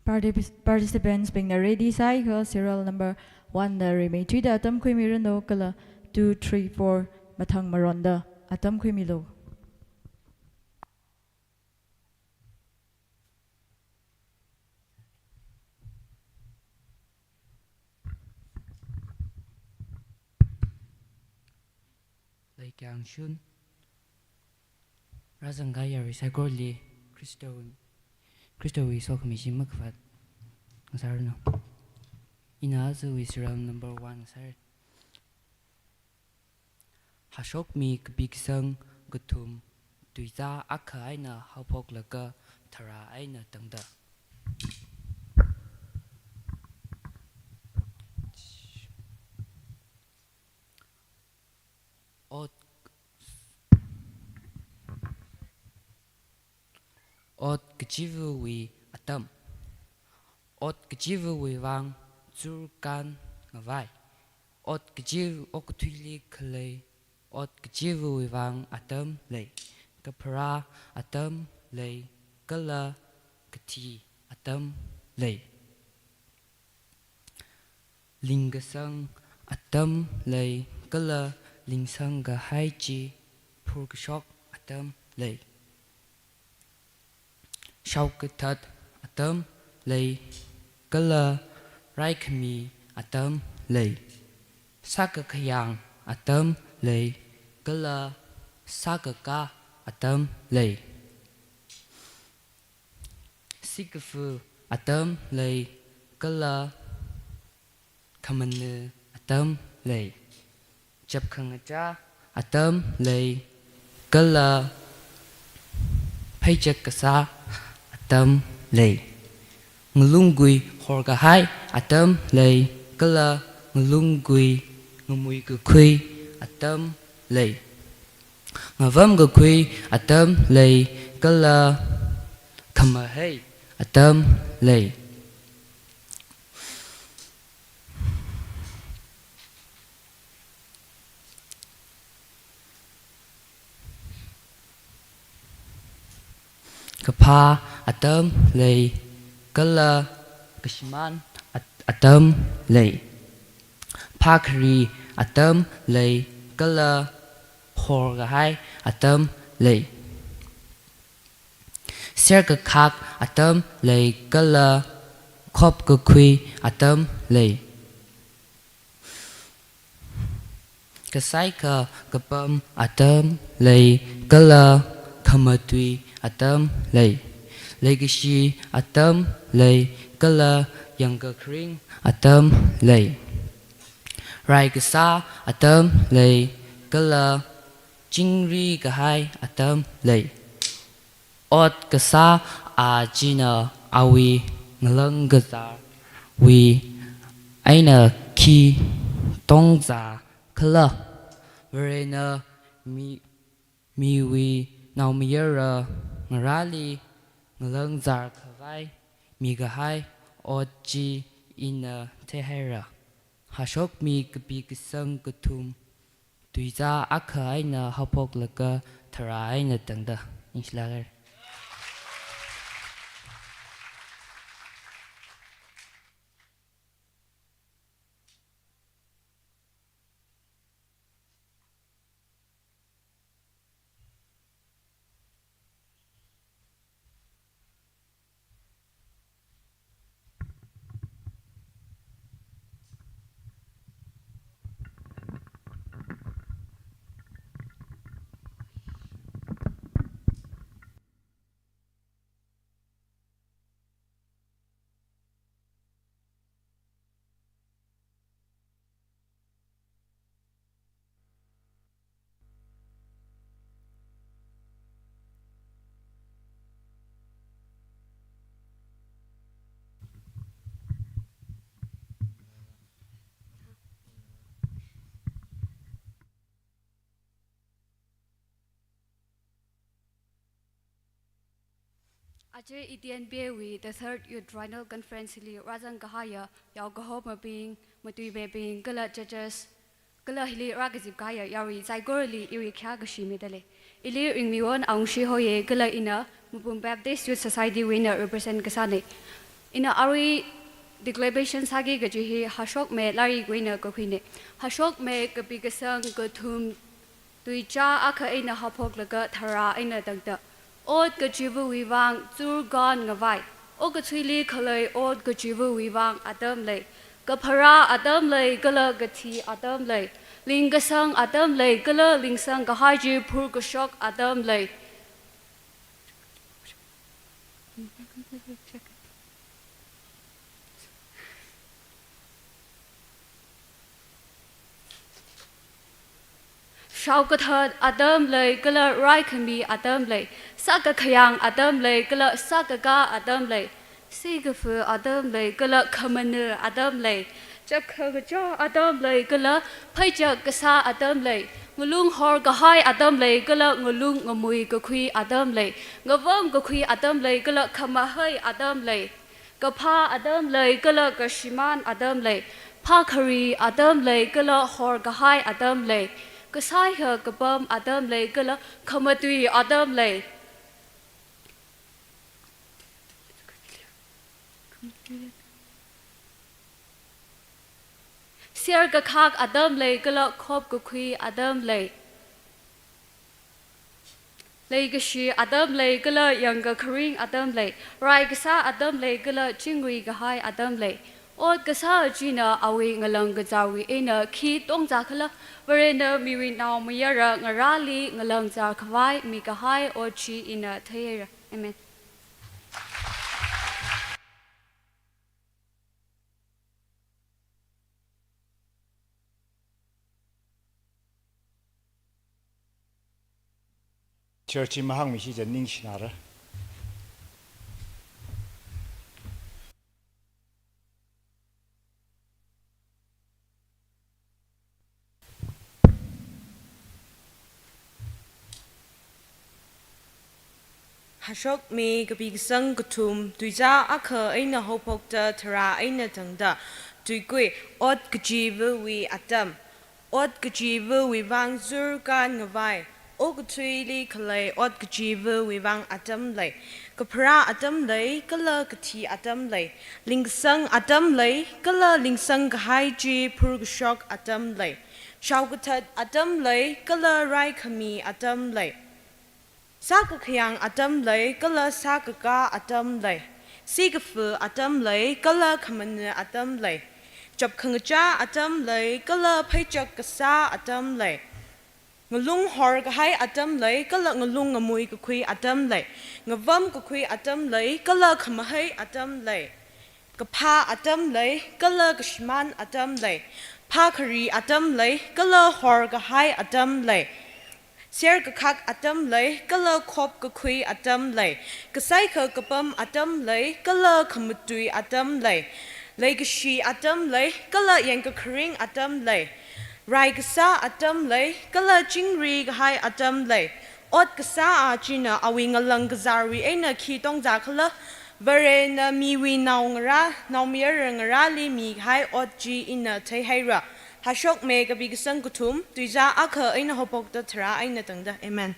Participants being ready cycle serial number 1 the remain 3 the atam khui mirano kala 2 3 4 mathang maronda atam khui milo like yang shun razangaya saikorali Christo we saw commission makfat sarno ina zu is round number 1 sir hashok mi big sang gutum tuiza akha aina hapok laka thara aina tangda ot kchivu wi atam ot kchivu wuivang zurkan ngavai ot kchivu okutili khalei ot kchivu wuivang atam lei kapara atam lei kala kati atam lei lingasang atam lei kala lingsang ga haichi purkshok atam lei Shaukatat atam lei kala raikmi atam lei sakakayang atam lei kala sakaka atam lei sikafu atam lei kala kamane atam lei chapkhangacha atam lei kala paichakasa atam lei nglungui horga hai atam lei kala nglungui ngumui ku khui atam lei Ngavum gakui atam lei kala kamahei atam lei. Kapa atam lei kala kashiman atam lei. Pakri atam lei kala horgahai atam lei. Sergakak atam lei kala khop gakui atam lei. Kasaika kapam atam lei kala kamatui atam lei. Legacy atam lei kala yangakring atam lei. Rai kasa atam lei kala chingri kahai atam lei. Ot kasa ajina awi ngalang gazar wi eina ki tongza kala verena miwi naumiyara ngarali ngalang zar khavai migahai oji ina tehera hashok mi kapi kisang katum tuiza akha aina hapok laka thara aina tangda inshlagar. Ajay Itian Bewi, the third youth Triennial conference li Razan Kahaya, Yao Gahoma being, Matui being, Gala judges, Gala Hili Ragazip Kaya, Yari, saikorali, Iri Kagashi medale. Ili ring me one, Angshi Hoye, Gala Ina, Mupum Baptist Youth Society winner represent Kasane. Ina Ari Declamation Sagi Gajihi, Hashok me Larry Gwina Kokine. Hashok me Kapigasang Gotum Tuicha Aka Ina Hapok Laga Tara Ina Dagda. Od gajivu wuivang zur gon ngavai. O gatwili khalei od gajivu wuivang atam lei. Gapara atam lei gala gati atam lei. Lingasang atam lei gala lingsang gahaji pur gashok atam lei. Shaukathad atam lei gala rai kami atam lei. Saka khayang atam lei gala saka ga atam lei. Sigafu atam lei gala kamanu atam lei. Chakhaja atam lei gala paija gasa atam lei. Ngulung hor gahai atam lei gala ngulung ngamui gakhui atam lei. Ngavam gakhui atam lei gala kamahai atam lei. Gapa atam lei gala gashiman atam lei. Pakari atam lei gala hor gahai atam lei. Kasai ha kapam atam lei gala kamatui atam lei. Siar gakak atam lei gala khop gakhui atam lei. Lei gashi atam lei gala yanga karing atam lei. Rai gasa atam lei gala chingui gahai atam lei. Od gasa jina awi ngalang gazawi eina ki tong zakala verena miwi now miyara ngarali ngalang zar kawai mikhavai ochi ina thayera. Amen. Church mahang mi si jan ningshiya. hashok me kapig sang kutum tuja akha eina hopokta thara eina tangda tuikui ot kajivu wi atam ot kajivu wi wang zur kan ngavai okutui khalei ot kajivu wi wang atam lei kapra atam lei kala kati atam lei lingsang atam lei kala lingsang kahai ji purgshok atam lei shaukatat atam lei kala rai kami atam lei Sakakhyang atam lay kala sakaka atam lay. Sigafu atam lay kala kamana atam lay. Jab kangaja atam lay kala paychak kasa atam lay. Ngalung hor kahay atam lay kala ngalung ngamoy kukui atam lay. Ngavam kukui atam lay kala kamahay atam lay. Kapa atam lay kala kashman atam lay. Pakari atam lay kala hor kahay atam lay. Ser kakak atam lay kala kop kakui atam lay kasai ka kapam atam lay kala kamutui atam lay lay kashi atam lay kala yang kering atam lay rai kasa atam lay kala jingri kahai atam lay ot kasa ajina awi ngalang kazarwi eina ki tong zakala vare na miwi naungara naumir ngarali mi hai ot ji ina tehaira Hashok me kapig sang kutum tuja akha eina hopokta thara eina tangda amen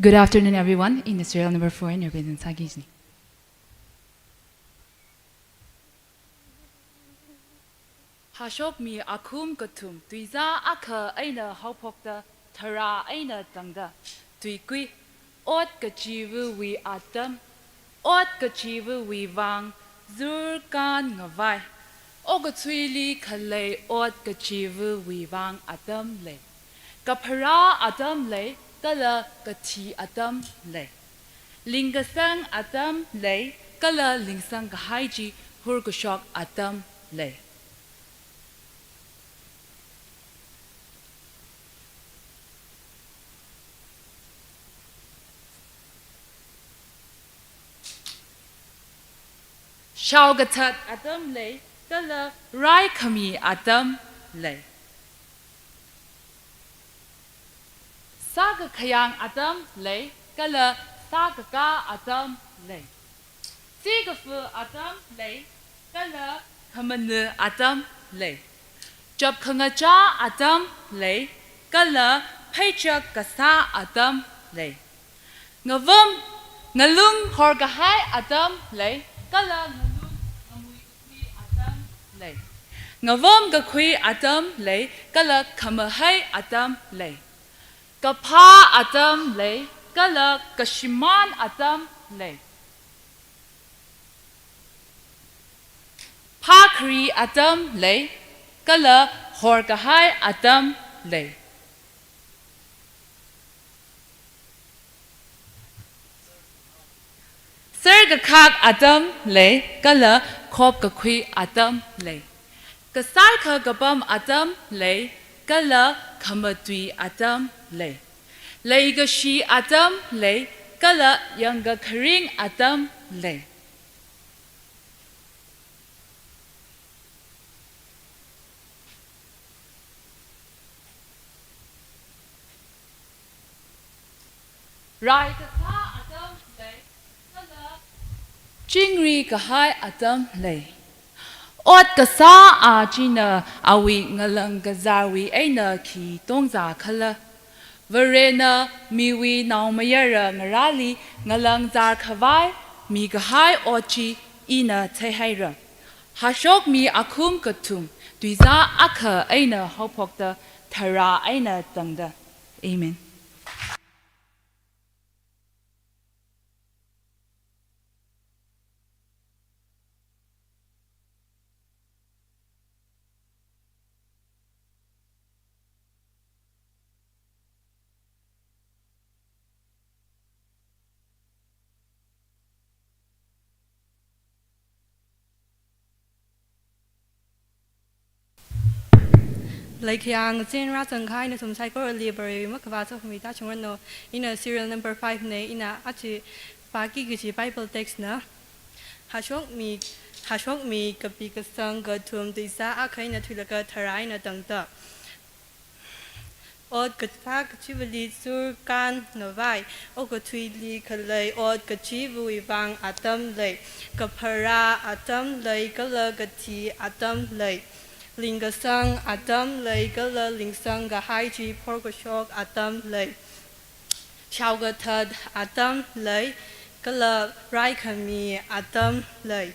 Good afternoon, everyone. In the serial number 4 in your business Sagisni. Hashok mi akum katum tuiza akha aina hopokta thara aina tangda tuikui ot kachivu wi atam ot kachivu wi wang zur kan ngavai ogatsuili khalei ot kachivu wi wang atam le kapara atam le kala kathi atam le lingasang atam le kala lingsang kahaiji hurkushok atam le Shaugatat atam lay kala rai kami atam lay Saga kayang atam lay kala saga ka atam lay Sigafu atam lay kala kamanu atam lay Jab kangaja atam lay kala paychak kasa atam lay Ngavam ngalung horgahai atam lay kala Ngavam gakui atam lay kala kamahai atam lay Kapa atam lay kala kashiman atam lay Pakri atam lay kala horgahai atam lay Sergakak atam lay kala kop gakui atam lay Kasai ka gabam atam lay kala kamatui atam lay Lay gashi atam lay kala yanga kering atam lay Rai kasa atam lay kala Jingri kahai atam lay Ot kasa ajina awi ngalang gazawi eina ki tongza kala Verena miwi naumayara ngarali ngalang zar kavai mi gahai ochi ina tehaira Hashok mi akum katum tuiza akha eina hopokta thara eina tangda Amen like yang chen ra sang khai na sum saikorali bari mikhavai so mi ta chung no in a serial number 5 ne ina achi pa ki gi Bible text na hashok mi kapi ka sang ga thum ti sa a khai na thula ka tharai na tang ta od ka ta ka chi vali sur kan no vai o ka thui li khalei od ka chi wuivang atam lei ka phara atam lei ka la ka thi atam lei linga sang atam lei ka la ling sang ga hai chi por ka shok atam lei chao ga thad atam lei ka la rai khami atam lei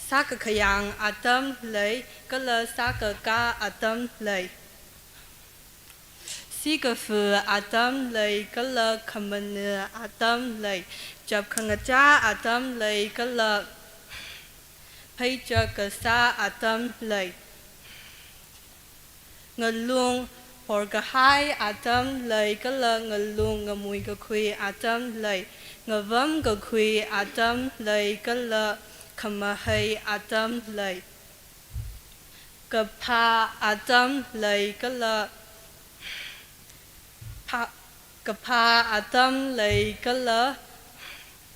sa ka khayang atam lei ka la sa ka atam lei si ka fu atam lei ka la khaman atam lei jab khanga cha atam lei ka la phai cha ka sa atam lei ngalung por ka hai atam lei ka la ngalung ngamui ka khui atam lei ngavam ka khui atam lei ka la khamahai atam lei ka pha atam lei ka la ka pha atam lei ka la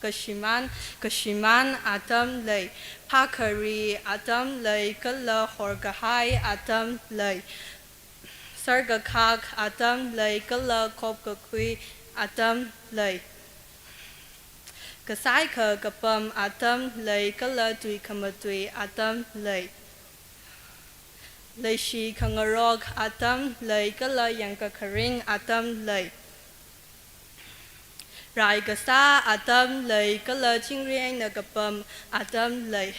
kashiman atam lei pha khari atam lei ka la hor ka hai atam lei sarga khak atam lei ka la khop ka khui atam lei ka sai kha ka pam atam lei ka la tui khamatui atam lei lei shi khangarok atam lei ka la yang ka kharing atam lei rai ka sa atam lei ka la chingriang na ka pam atam lei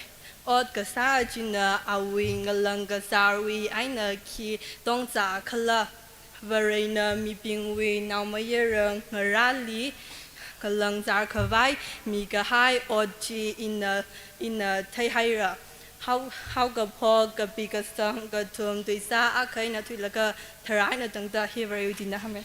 od ka sa jina awi ngalang ka sarwi aina ki tong za khala varena mi pingwi naw mayerang ngarali kalang zar khavai mi ka hai od chi ina thai haira how ka pho ka pi ka sang ka thum tui sa a khai na thui la ka tharai na tang ta hi very din na hame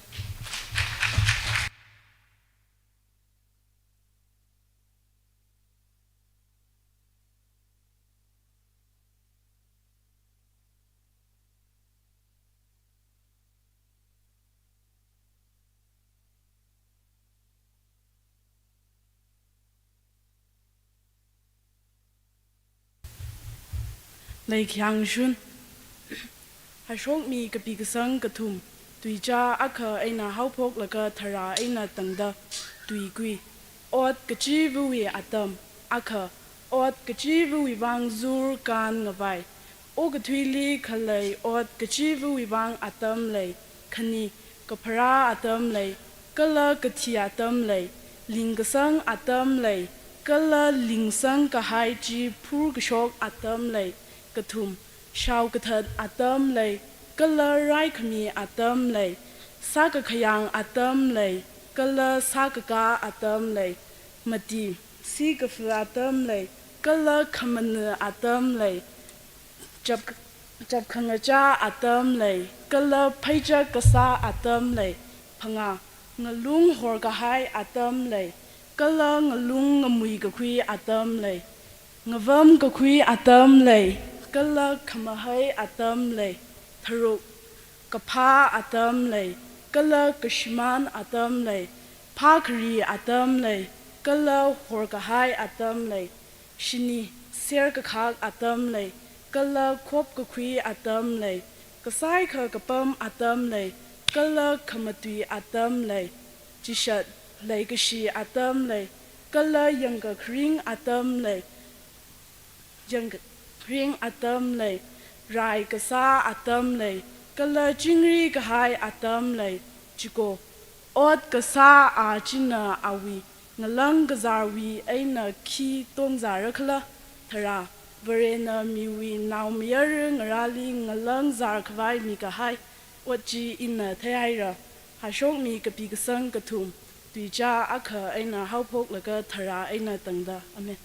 like yang shun hashok mi kapi ka sang ka thum tui cha akha eina haupok laka thara eina tangda tui gui ot ka chi vui atam akha ot ka chi vui wang zur kan ngavai o ka thui li khalei ot ka chi vui wang atam lei khani ka phara atam lei kala ka thi atam lei ling ka sang atam lei kala ling sang ka hai chi phur ka shok atam lei kathum shau kathad atam lei kala rai khami atam lei sa ka khayang atam lei kala sa ka atam lei mati si ka fu atam lei kala khaman atam lei jab khanga cha atam lei kala phaija ka sa atam lei phanga ngalung hor ka hai atam lei kala ngalung ngamui ka khui atam lei ngavam ka khui atam lei kala khamahai atam lei tharuk kapha atam lei kala kashman atam lei phakri atam lei kala horkahai atam lei shini ser ka khak atam lei kala khop ka khui atam lei kasai kha kapam atam lei kala khamatui atam lei chishat lei kashi atam lei kala yanga khring atam lei yanga khring atam lei rai kasa atam lei kala chingri ka hai atam lei chiko ot kasa a china awi ngalang gazarwi aina khi tong zarakla thara verena miwi naw mier ngarali ngalang zar khwai mi ka hai ochi ina thaira hashok mi ka pi ka sang ka thum tuija akha aina haupok laga thara aina tangda amen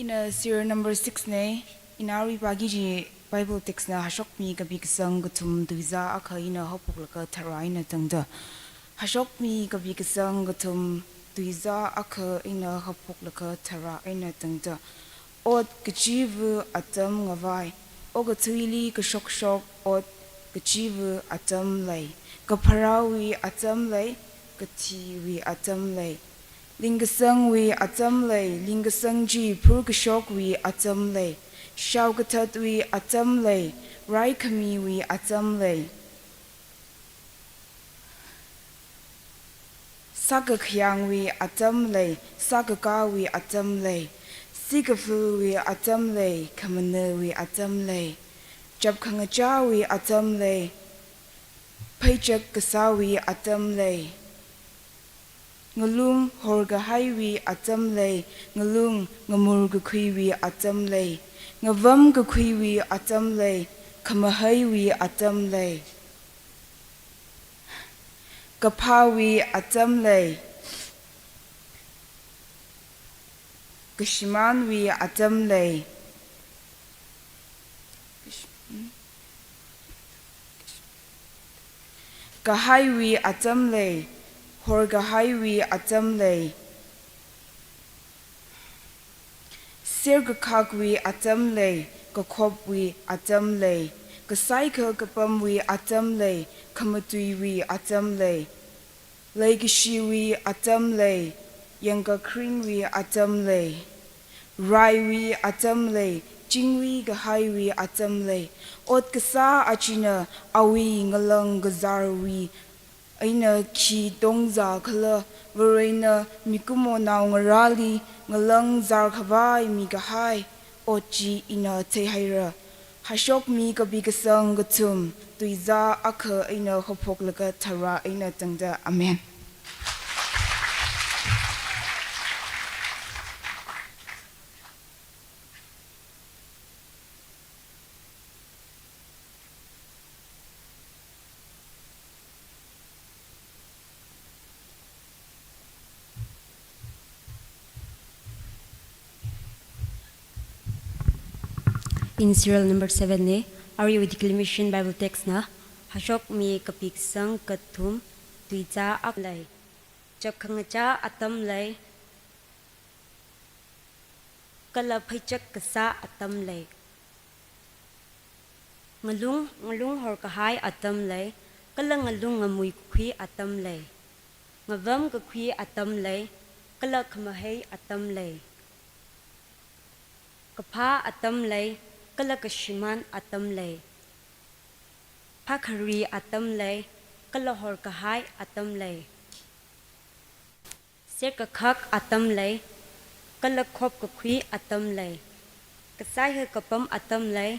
In a serial number 6 ne in our bagiji Bible text na hashok mi gabi kasang gutum duiza akha ina hopuk laka tara ina tangda hashok mi gabi kasang gutum duiza akha ina hopuk laka tara ina tangda od gajivu atam ngavai ogatuili kashok shok od gajivu atam lay kaparawi atam lay gatiwi atam lay lingasang wi atam lay lingasang ji purkashok wi atam lay shaugatat wi atam lay rai kami wi atam lay sagakhyang wi atam lay sagaka wi atam lay sigafu wi atam lay kamana wi atam lay jabkhangacha wi atam lay paichak kasawi atam lay ngalung horga haiwi atam lay ngalung ngamur gakhiwi atam lay ngavam gakhiwi atam lay kamahaiwi atam lay kapawi atam lay kashimanwi atam lay kahaiwi atam lay horga haiwi atam lay sirgakakwi atam lay kakhopwi atam lay kasaika kapamwi atam lay kamatuiwi atam lay laikishiwi atam lay yangakringwi atam lay raiwi atam lay jingwi gahaiwi atam lay ot kasa achina awi ngalang gazarwi aina ki dongza khala varena mikumo naw ngarali ngalang zar khawai mi gahai ochi ina tehaira hashok mi kabi kasang gatum tuiza akha aina khopok laka thara aina tangda amen. In serial number 7 ne, are you with Declamation Bible text na? Hashok mi kapik sang katum tuiza aklay. Jab khangacha atam lay. Kala phaichak kasa atam lay. Ngalung hor kahai atam lay. Kala ngalung ngamui kukhi atam lay. Ngavam kukhi atam lay. Kala khamahai atam lay. Kapha atam lay. Kala kashiman atam lay. Pakhari atam lay. Kala hor kahai atam lay. Sirkakak atam lay. Kala khop kakhui atam lay. Kasai kapam atam lay.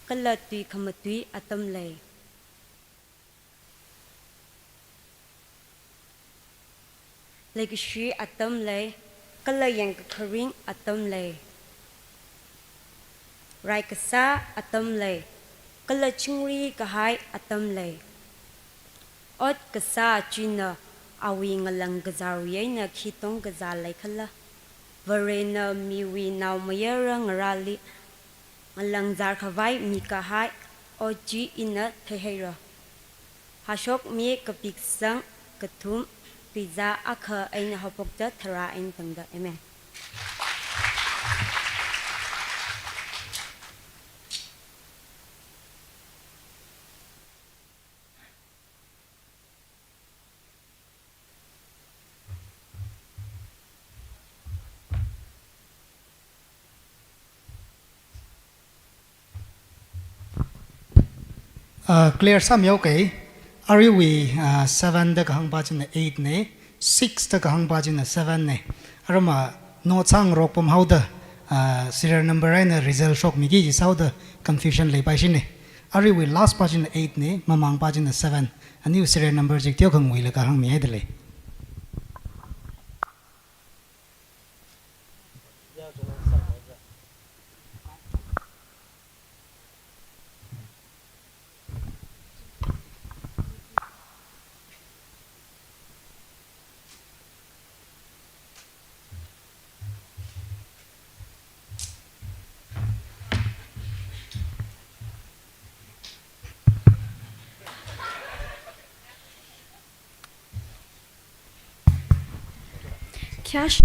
Kala tui kamatui atam lay. Laikishi atam lay. Kala yangkaring atam lay. Rai kasa atam lay. Kala chingri kahai atam lay. Ot kasa china awi ngalang gazariyay na kitong gazalay kala. Varena miwi naw mayara ngarali. Ngalang zar khawai mi kahai oji ina tehera. Hashok mi kapiksang katum pizza akha aina hopokta thara ain tangda. Amen. Clear some okay. Are we 7 the kahang bajin 8 ne 6 the kahang bajin 7 ne arama no chang rok pom how the serial number and result shock migi is how the confusion lay by shine. Are we last bajin 8 ne mamang bajin 7 a new serial number jik tyo khang wi la kahang mi hedle. cash.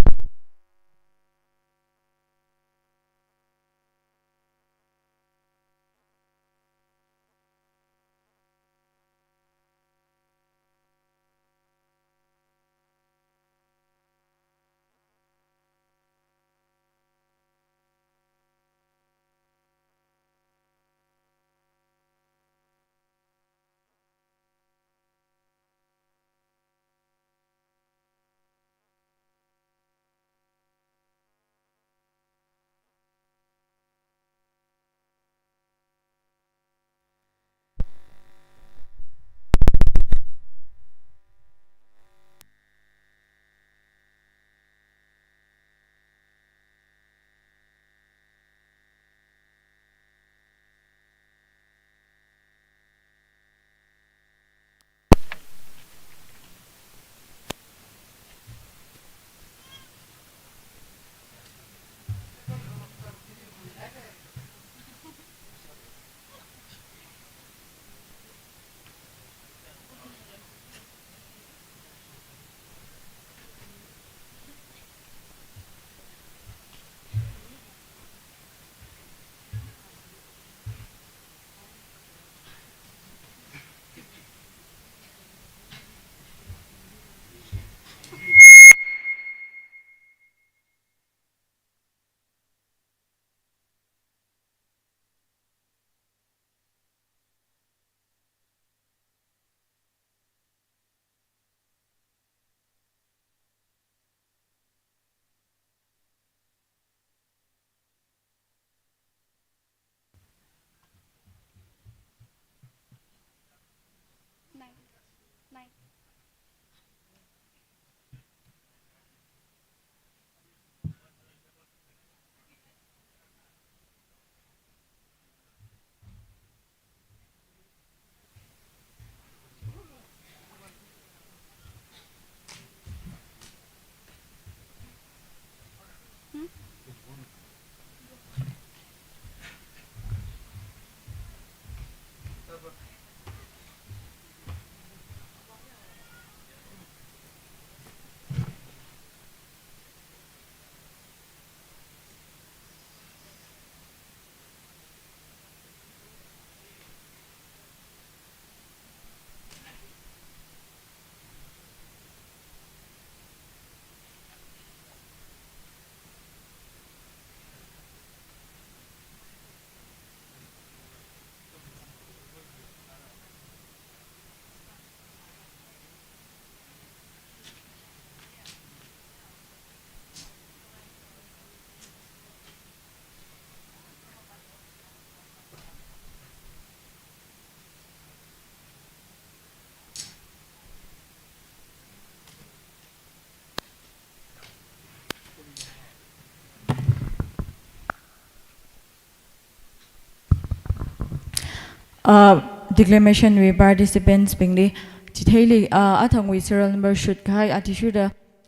Declamation with participants bingli chitheli athang with serial number should kai atishuda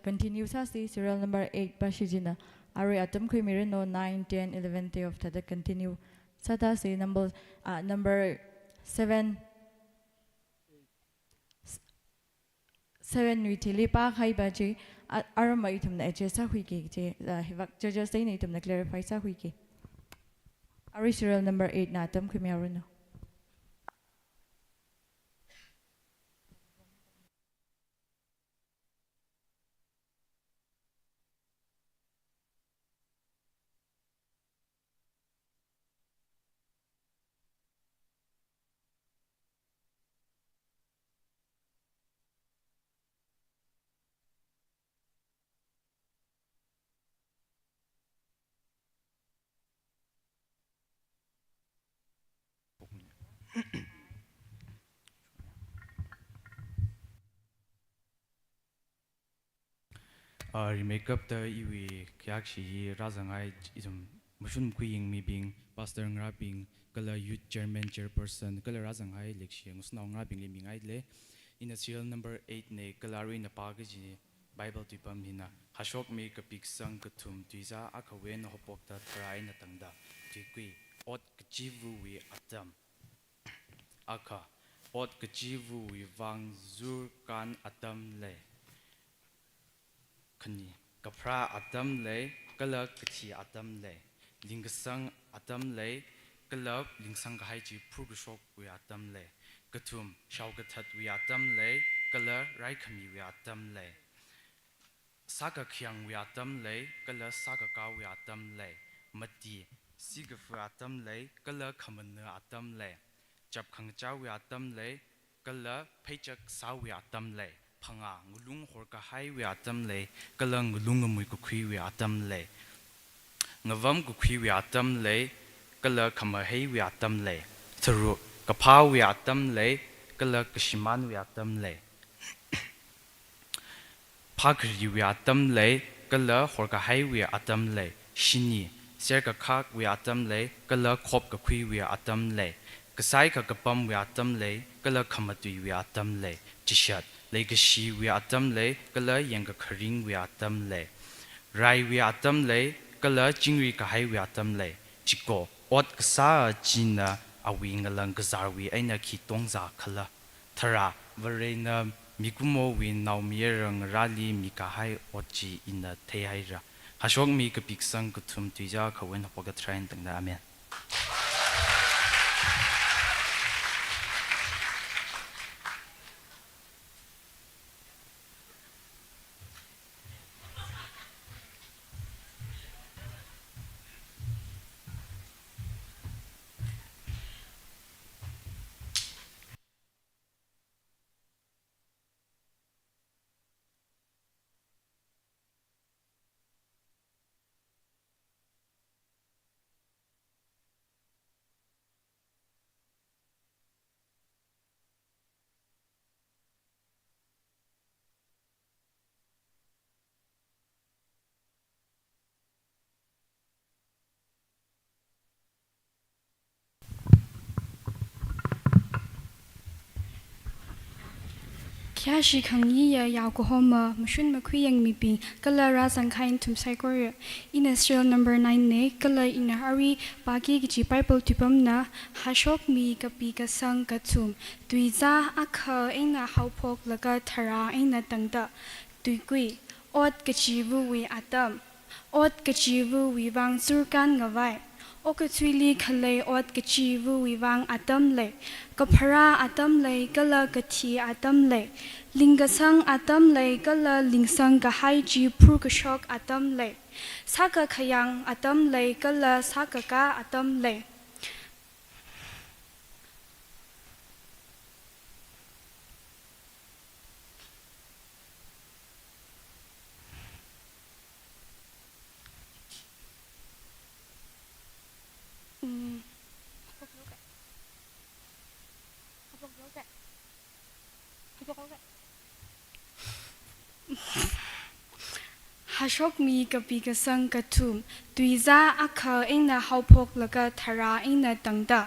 continue sasi serial number 8 pashijina ari atam khimire no 9 10 11 day of the continue sata si number 7 withili pa khai ba ji arama itum na eche sa hui ki je hivak judges say na itum na clarify sa hui ki ari serial number 8 na atam khimire no remake up the iwi kayakha razangai isum mushun kuying mi bing pastor ngarabing kala youth chairman chairperson kala razangai election usna ngarabing li mingai le in a serial number 8 ne kalari na pagaji bible tipam hina hashok me kapik sang kathum tuiza akawen hopok ta trai na tangda tikui ot kjivu wi atam aka ot kjivu wi wang zur kan atam le khani กับพระอาตัมเลยก็เลิกกทีอาตัมเลยลิงกสังอาตัมเลยก็เลิกลิงสังก็ให้จีพรุกชกวิอาตัมเลยกระทุ่มชาวกระทัดวิอาตัมเลยก็เลิกไรขมีวิอาตัมเลยสักเขียงวิอาตัมเลยก็เลิกสักก้าววิอาตัมเลยมัดดีสิกฟิอาตัมเลยก็เลิกขมันเนื้ออาตัมเลยจับขังเจ้าวิอาตัมเลยก็เลิกเพจักสาววิอาตัมเลยพังงูลุงหัวกะให้วิอาตัมเลยก็เลิกงูลุงงมุยกุขีวิอาตัมเลยงวมกุขีวิอาตัมเลยก็เลิกขมาให้วิอาตัมเลยทรุกะพาวิอาตัมเลยก็เลิกกชิมันวิอาตัมเลยพักรีวิอาตัมเลยก็เลิกหัวกะให้วิอาตัมเลยชินีเสียกะคักวิอาตัมเลยก็เลิกคบกะคุยวิอาตัมเลยกะไซกะกะปั๊มวิอาตัมเลยก็เลิกขมาตุยวิอาตัมเลยจิชัดเลยกะชีวิอาตัมเลยก็เลิกยังกะคริงวิอาตัมเลยไรวิอาตัมเลยก็เลิกจิงรีกะให้วิอาตัมเลยจิโกอดกะซาจีนาอาวิงกะลังกะซาวิไอนาคิตงซาคละทราวเรนามิกุโมวินนามีรังราลีมิกะให้อดจีอินาเทไฮระฮาชวกมีกะปิกสังกะทุมตุยจาขวันพกะทรายตังนะอาเมนแค่ชีขังยี่ยาวก็หอมมาชุนมาคุยยังมีปิงก็เลยราสังขารทุมไซโคเรียอินเสเรียล number 9เนี่ยก็เลยอินฮารีปากีกิจิไบเบิลทุบมนะฮาชกมีกับปีกับสังกับทุมตุยจ้าอักเอ็นะฮาวพกแล้วก็ทาราเอ็นะตั้งแต่ตุยกุยอดกจิวูวีอาตัมอดกจิวูวีวังซูกันกไว้โอกทุยลีคเลอดกจิวูวีวังอาตัมเลยกับพระอาตัมเลยก็เลยกทีอาตัมเลยลิงกสังอาตัมเลยก็เลยลิงสังกให้จีพรุกชกอาตัมเลยสักขยังอาตัมเลยก็เลยสักกะอาตัมเลยฮาชกมีกับปีกสังกทุมตุยจ้าอักเอ็นะฮาวพกแล้วก็ทาราเอ็นะตั้งแต่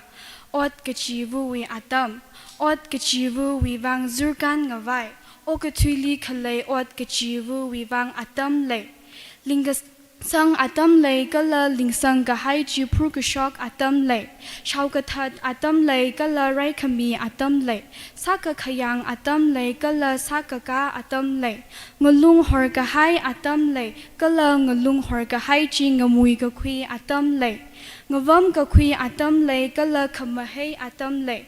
อดกจิวูวีอาตัมอดกจิวูวีวังซูกันกไว้โอกทุยลีคเลอดกจิวูวีวังอาตัมเลยลิงกสังอาตัมเลยก็เลยลิงสังกให้จีพรุกชกอาตัมเลยชาวกทัดอาตัมเลยก็เลยไรขมีอาตัมเลยสักขยังอาตัมเลยก็เลยสักกะอาตัมเลยงลุงหอร์กให้อาตัมเลยก็เลยงลุงหอร์กให้จีงมุยกคุยอาตัมเลยงวมกคุยอาตัมเลยก็เลยขมให้อาตัมเลย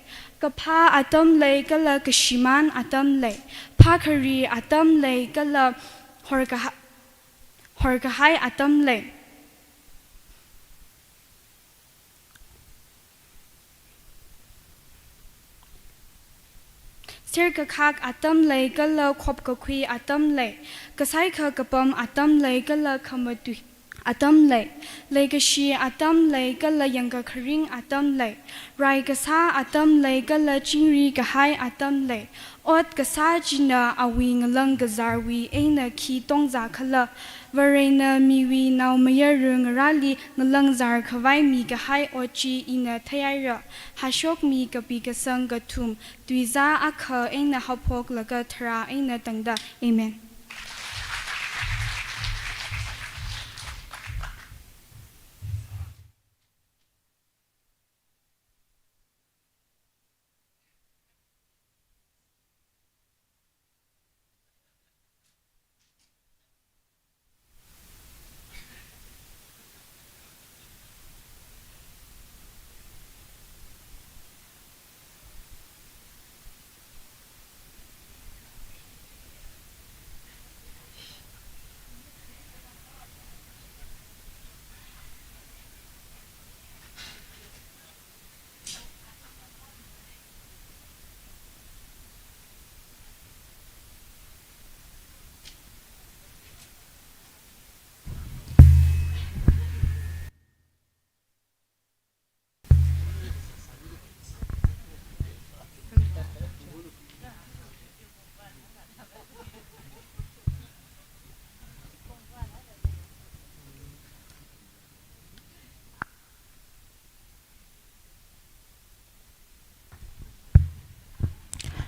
กพาอาตัมเลยก็เลยกชิมันอาตัมเลยพาครีอาตัมเลยก็เลยหอร์กให้อาตัมเลยเสียกคักอาตัมเลยก็เลยขบกคุยอาตัมเลยก็ใส่ขกปมอาตัมเลยก็เลยขมตุยอาตัมเลยก็ชีอาตัมเลยก็เลยยังก็คริงอาตัมเลยไรก็ซาอาตัมเลยก็เลยจิงรีก็ให้อาตัมเลยอดก็ซาจินาอาวิงลังก็ซาวีเองนะขีตงจากขละวเรนะมีวีนาวมยเรืองราลีงลังซาขไว้มีก็ให้อจีอินะทยายระฮาชกมีก็ปีก็สังก็ทุมตุยซาอักเองนะฮบพกแล้วก็ทราเองนะตั้งแต่เอเมน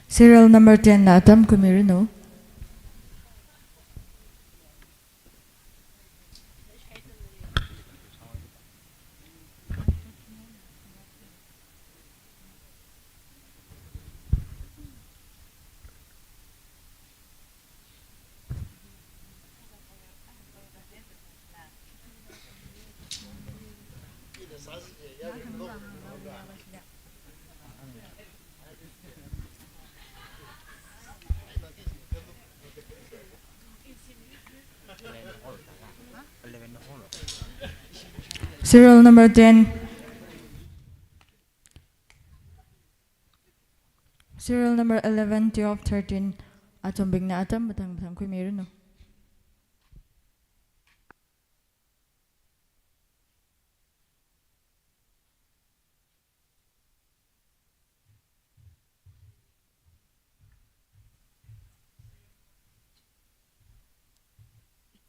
Serial number 10 na atam kumirino. Serial number 10. Serial number 11, 12, 13. Atom big na atam batang batang kumirino.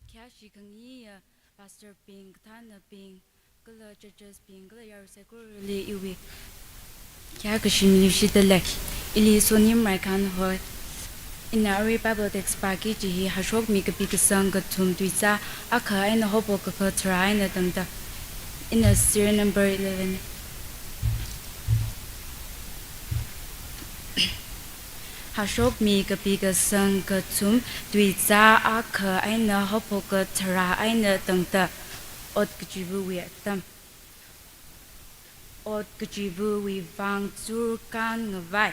Kyashi kangi pastor ping thana ping kala churches ping kala yar saikorali iwi kya kashim yushi dalek ili sonim raikan ho in our Bible text package hi hashok mi ka pik sang ka thum tuisa akha aina hopo ka ka try na tamta in a serial number 11 hashok mi ka pika sang ka thum tuisa akha aina hopo ka try aina tamta ot kjibu wi tam ot kjibu wi vang zur kan ngavai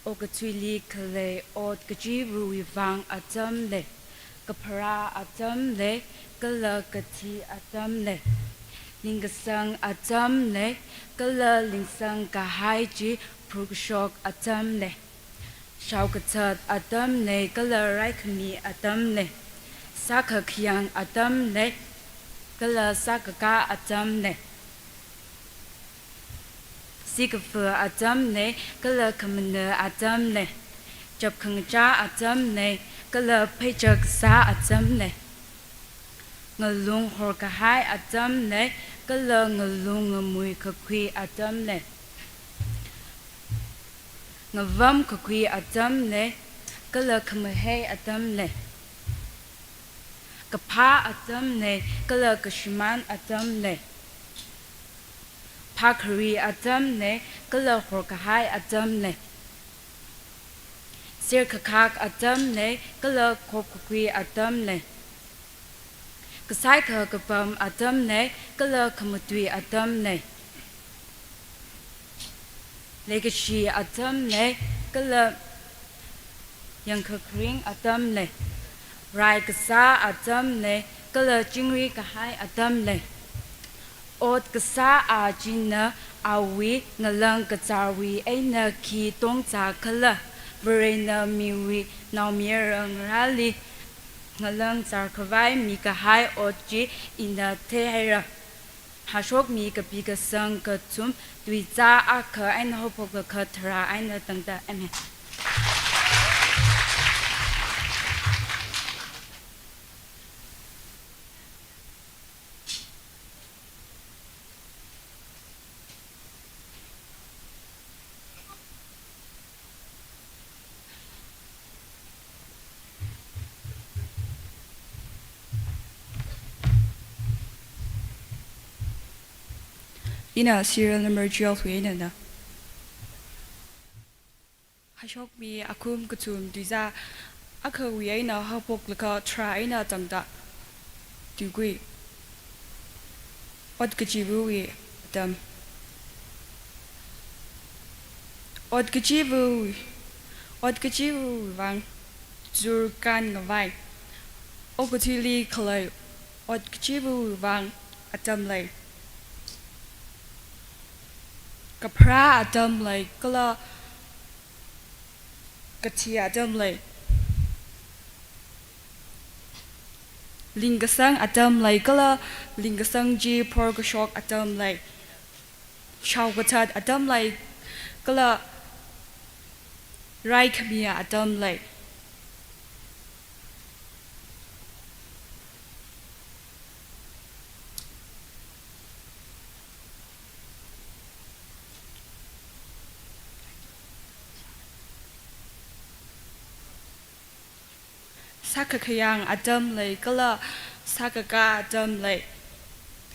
o katwili khalei ot kjibu wi vang atam le kapara atam le kala kati atam le lingasang atam le kala lingsang kahai ji prukshok atam le shaukatat atam le kala raikmi atam le sakakhyang atam le kala sakaka atam le sikfu atam le kala kamana atam le japkhangcha atam le kala pechak sa atam le ngalung horkahai atam le kala ngalung ngamui kakwi atam le ngavam kakwi atam le kala kamahe atam le kapha atam le kala kashman atam le pakari atam le kala horkahai atam le sirkakak atam le kala kokukwi atam le kasai ka kapam atam le kala kamutwi atam le legacy atam le kala yankakring atam le rai kasa atam le kala jingri kahai atam le ot kasa ajina awi ngalang katarwi eina ki tongta kala verena miwi naumirang rali ngalang sarkavai mikhavai otji ina tehera hashok mi kapika sang katum tuiza akha aina hopoka kathara aina tangta amen Ina serial number 12 ina na. Hashok mi akum kutum duza akha wi ina hapok laka try ina tangda. Dugui. Od kajibu wi dam. Od kajibu wang zur kan ngavai. Okutili khalei. Od kajibu wang atam lai. Kapra atam lai kala katia atam lai lingasang atam lai kala lingasang ji porgashok atam lai shaukatat atam lai kala rai khamia atam lai Saka kayang atam lay kala saka ka atam lay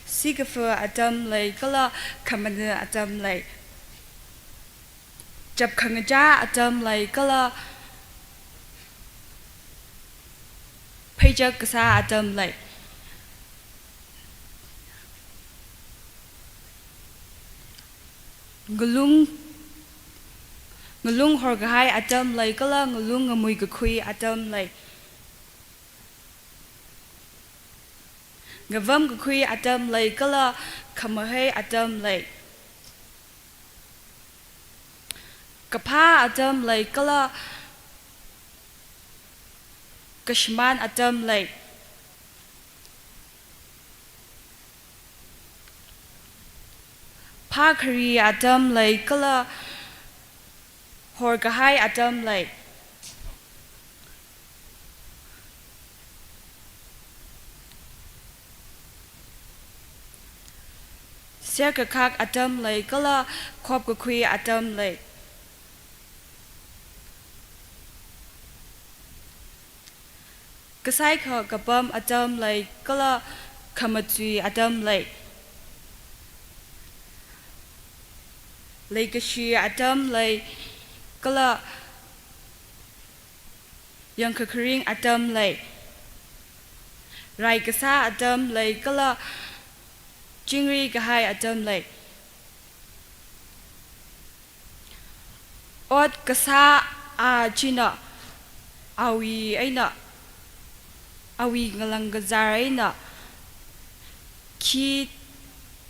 Sigafa atam lay kala kamana atam lay Jab kangaja atam lay kala Pajak kasa atam lay Ngulung horgahai atam lay kala ngulung ngamuy gakui atam lay Ngavam gakui atam lay kala kamahay atam lay Kapa atam lay kala Kashman atam lay Pakari atam lay kala Horgahai atam lay Serkakak atam lay kala Kop gakui atam lay Kasai ka kapam atam lay kala Kamatui atam lay Legashi atam lay kala yang kekering atam lay Rai kasa atam lay kala Jingri kahai atam lay Ot kasa a china awi eina awi ngalang gazar eina ki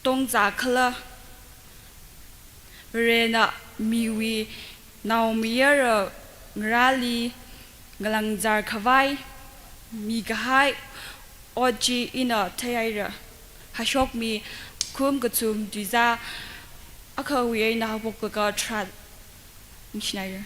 tongza kala Rena miwi naumiyara ngrali ngalangzar kavai mikhavai oji ina tayaira hashok mi kum gatum diza akawi ina habokaka trad ningshiya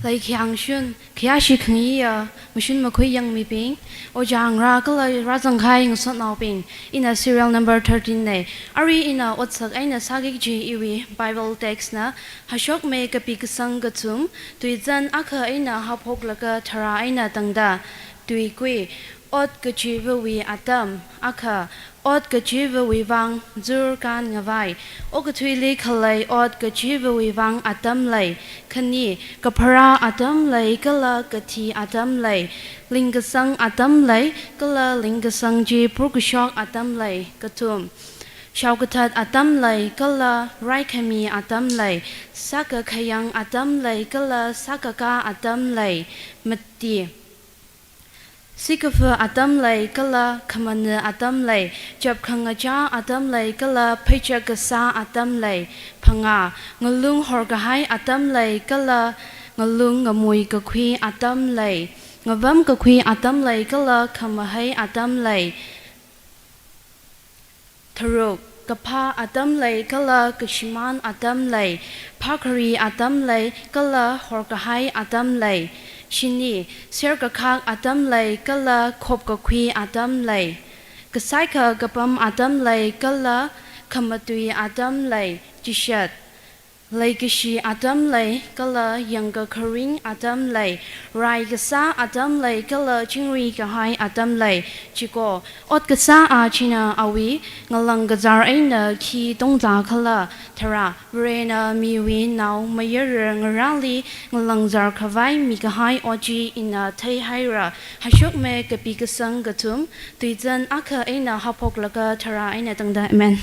Like yang shun kyashi kniya machine makoi yang mi ping o jang ra kala razang khai ng sot naw ping in a serial number 13 ne ari in a otsak aina sagik ji iwi bible text na hashok me ka pik sang gatum tuizan akha aina hapok laka thara aina tangda tui kwi ot kachiwa wi atam akha ot kachiwa wuivang zur kan ngavai o kathuili khalei ot kachiwa wuivang atam lei khani kaphara atam lei kala kathi atam lei lingasang atam lei kala lingasang ji purkushok atam lei katum Shaukatat atam lay kala raikami atam lay saka khayang atam lay kala sakaka atam lay mati Sikafa atam lay kala kamana atam lay jab khangaja atam lay kala pecha kasa atam lay phanga ngalung horgahai atam lay kala ngalung ngamui kakhui atam lay ngavam kakhui atam lay kala kamahai atam lay Taruk Kapa atam lay kala kashiman atam lay Pakari atam lay kala horgahai atam lay Shini serkakak atam lay kala kopkakwi atam lay Kasaika gapam atam lay kala kamatui atam lay Jishat Lay kashi atam lay kala yanga karing atam lay Rai kasa atam lay kala chingri kahai atam lay Chiko ot kasa a china awi ngalang gazar aina ki tongza kala Tara rena miwi nau mayara ngarali ngalang zar kavai mikahai oji ina tay haira Hashok me kapi kasang gatum Tuizan aka aina hapok laka tara aina tangda amen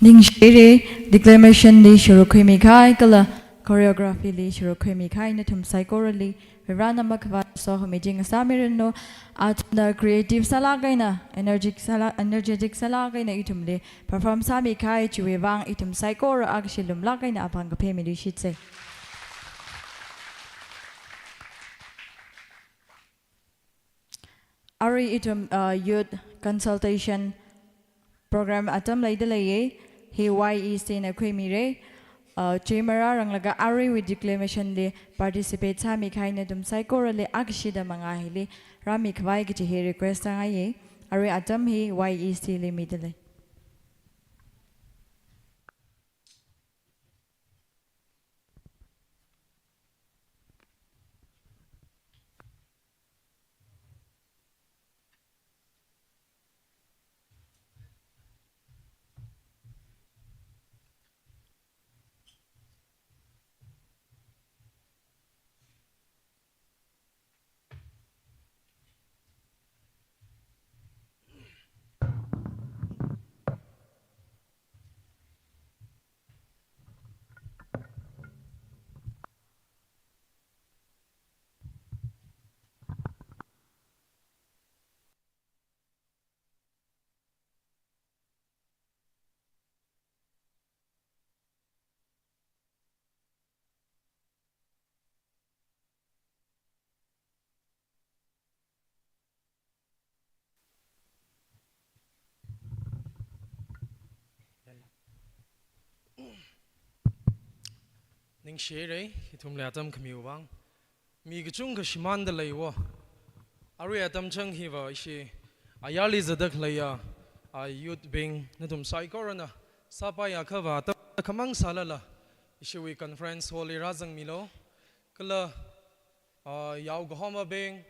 ningshiya declamation li shurukhui mikhai kala choreography li shurukhui mikhai nathum saikorali rana makhavai so hamijing samirno atna creative salagaina energetic salagaina itumle perform sami kai wuivang itum saikora agshilum lagaina mavakapei mili shitse. Ari itum youth consultation program atam laidalaye he YEC na kwemire chimara ranglaga ari with declamation le participate sami khaina dum saikorali agshida mangahili mikhavai gi he request angaye ari atam he YEC le midale. ningshiya hitum le atam wuivang mi gchung ka shiman da leiwo ari atam chang hiwa ishi ayali zadak leya youth bing nathum saikorana sapaya khawa ta khamang salala ishiwui conference hall razang milo kala yaw gahoma bing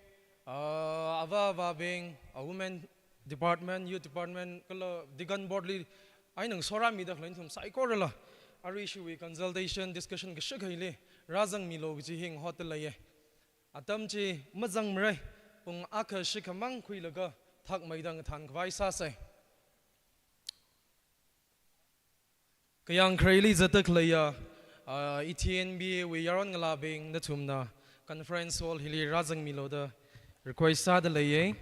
ava bing women department youth department kala digan boardly ainang sora mi dak lain thum saikorala ari ishiwui consultation discussion ga shakhaile razang milo gi hing hotel laye atam chi mazang mrai pung akha shikhamang khuilaga thak maidang thankhwai sa sai kayang khreili zatak laya ETNB we yaron ngalabing Nathum na conference hall hili razang milo da request sa da laye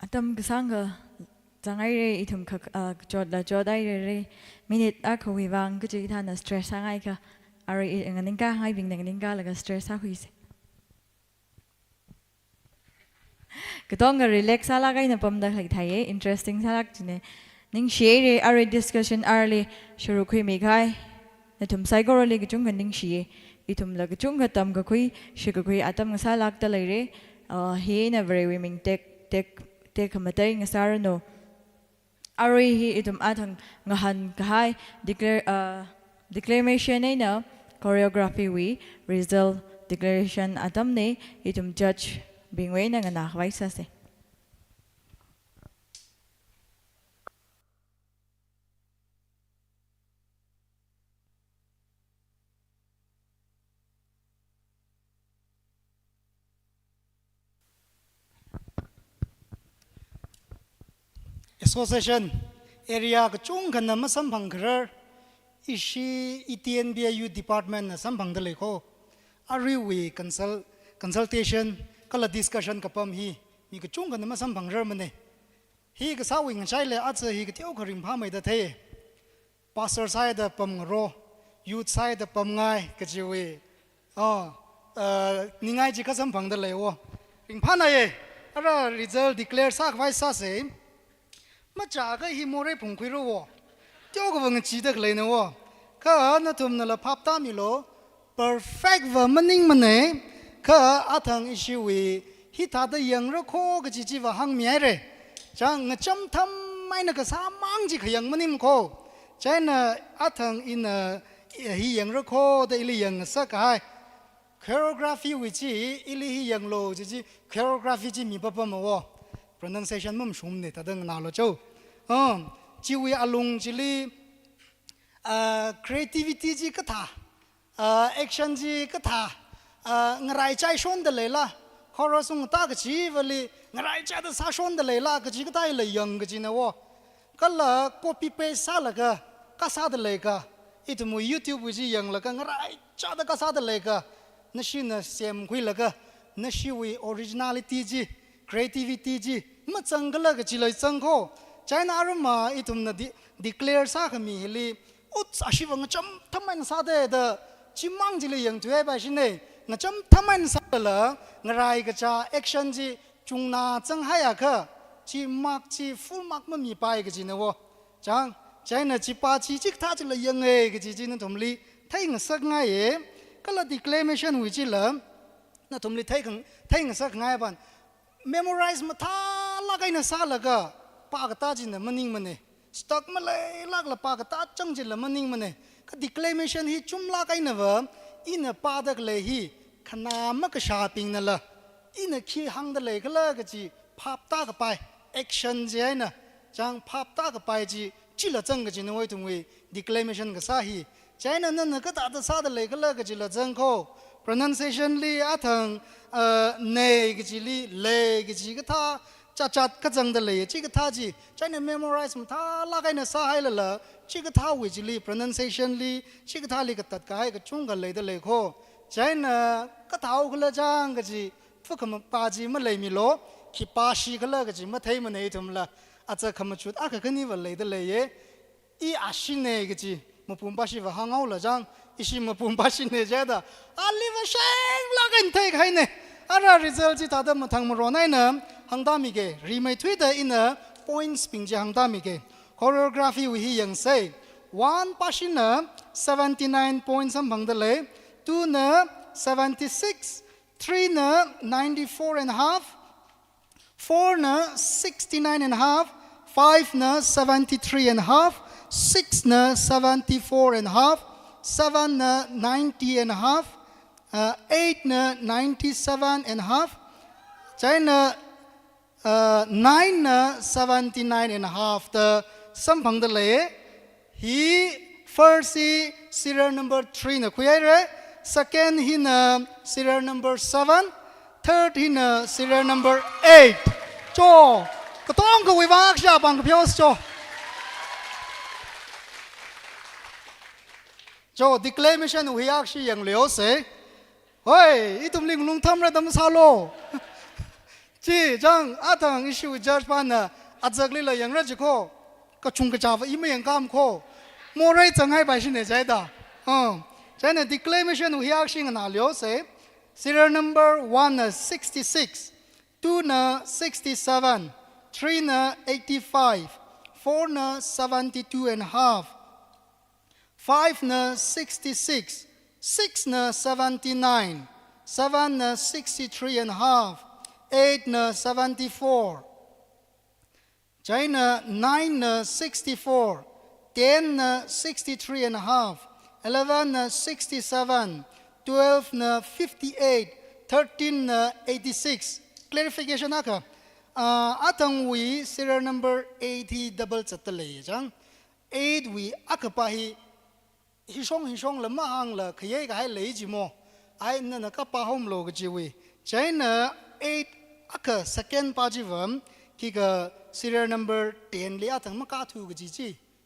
Atam gsanga zangai re itum jodai re minute akho wuivang gi thana stress angai ka ari nganinga ngai bing nganinga laga stress a huise ketong relax ala gai na pamda khai thai interesting salak chine ningshiya re ari discussion early shuru khui mikhai nathum saikorali gi chung ningshiya itum lag chung ga tam ga khui shika khui atam salak ta leire he na very women tek kamatai ngasarano ari hi itum athang ngahan kahai declamation eina choreography we result declaration atam ne itum judge bingwei na ngana khwai sa se association area ka chung kan na sam phang khar ishi ETNB youth department na sam phang dale ko ari we consultation kala discussion ka pam hi mi ka chung kan na sam phang rar mane hi ka sawi ngai le a che hi ka tiau kharim pha mai da the pastor side da pam ro youth side da pam ngai ka ji we ningai ji ka sam phang dale wo ring pha na ye ara result declare sa vai sa se ma cha ga hi more phung khoi ro wo tiao ga wang chi da le na wo ka nathum na la phap ta mi lo perfect va maning mane ka athang ishiwui hitharan yang ra kho ga ji va hang mi re chang ngacham tham mai na ka sa mang ji khayang manim kho china athang in hi yang ra kho da ili yang sa ka choreography which ili hi yang lo ji choreography ji mi pa pa ma wo pronunciation mum shum ne ta dang na lo chau ji wi alung ji li creativity ji ka tha action ji ka tha ngarai chai shon da le la chorus ung ta ga ji vali ngarai cha da sa shon da le la ga ji ka tai le yang ga ji na wo ka la copy paste sa la ga ka sa da le ga it mu youtube wi ji yang la ka ngarai cha da ka sa da le ga na shi na sem khui la ga na shi wi originality ji creativity ji ma chang ga la ga ji lai chang kho china arma itum na declare sa khami hili ut ashiwang cham thaman sa de da chimang ji le yang thwe ba shi ne ngacham thaman sa la ngarai ga cha action ji chungna chang ha ya kha chi mak chi full mak ma mi pai ga ji na wo chang china chi pa chi chi tha ji le yang e ga ji na thom li thai ng sak nga ye kala declamation wi ji la na thom li thai ng sak nga ban memorize ma tha la ga na sa la ga pa ga ta ji na maning mane stock maleilak la pa ga ta chang ji la maning mane ka declamation hi chum la kai na wa in pa da le hi khana ma ka shopping na la in khi hang da le ga la ga ji phap ta ga pai action ji ai na chang phap ta ga pai ji chi la chang ga ji na wai tung wi declamation ga sa hi china na na ka ta da sa da le ga la ga ji la chang kho pronunciation li athang ne ga ji li le ga ji ga tha chat ka chang da le chi ka tha ji china memorize ma tha la kai na sa hai la la chi ka tha wi ji li pronunciation li chi ka tha li ka tat ka hai ka chung ga le da le kho china ka thau ga la jang ga ji phu kham pa ji ma le mi lo ki pa shi ga la ga ji ma thai ma nei thum la a cha kham chut a ka ni wa le da le ye I a shi ne ga ji ma pum pa shi wa hang au la jang I shi ma pum pa shi ne ja da a li wa sheng la ga thai khai ne ara result ji ta da ma thang ma ro nai na hang da mi ge ri mai thui da in a points ping ji hang da mi ge choreography wi hi yang say 1 pasina 79 points am bang da le 2 na 76 3 na 94 and a half 4 na 69 and a half 5 na 73 and a half 6 na 74 and a half 7 na 90 and a half 8 na 97 and a half China 9 na 79 and a half the sampang the le he first he serial number 3 na kuyai re second he na serial number 7 third he na serial number 8 cho ka tong ka wuivang sha bang ka phios cho declamation wi ak shi yang leo se hoi itum ling lung tham ra dam sa lo chi jang atang issue judge pan na azakli la yang ra ji ko ka chung ka chawa I me yang kam ko mo rai chang hai bai shi ne jai da chana declamation wi ak shi na leo se serial number 1 na 66 2 na 67 3 na 85 4 na 72 and a half 5 na 66 6 na 79 7 na 63 and a half 8 na 74 China 9 na 64 10 na 63 and a half 11 na 67 12 na 58 13 na 86 clarification aka atang wi serial number 80 double chatale jang 8 wi akapa hi shong la ma hang la khye ga hai lei ji mo ai na na ka pa hom lo ga ji wi China 8 aka second pa ji vam ki ga serial number 10 le atang ma ka thu ga ji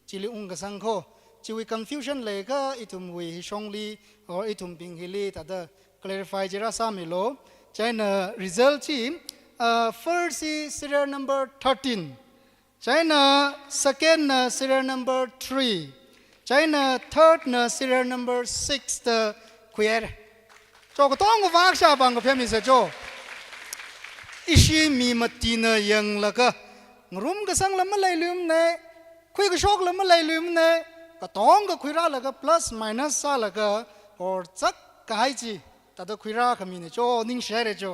ji li ung ga sang kho ji wi confusion le ga itum wi shong li or itum ping hi li ta da clarify jira sa mi lo China result ji first is serial number 13 China second serial number 3 China third na serial number 6 the queer cho ko tong wa sha bang ko phemi se cho ishi mi matina yang la ka ngrum ga sang la ma lai lum ne khoi ga shok la ma lai lum ne ก็ต้องก็คุยราแล้วก็ plus minus ซาแล้วก็หอจักก็ให้จีแต่ตัวคุยราขมิ้นโจนิ่งเชร์โจ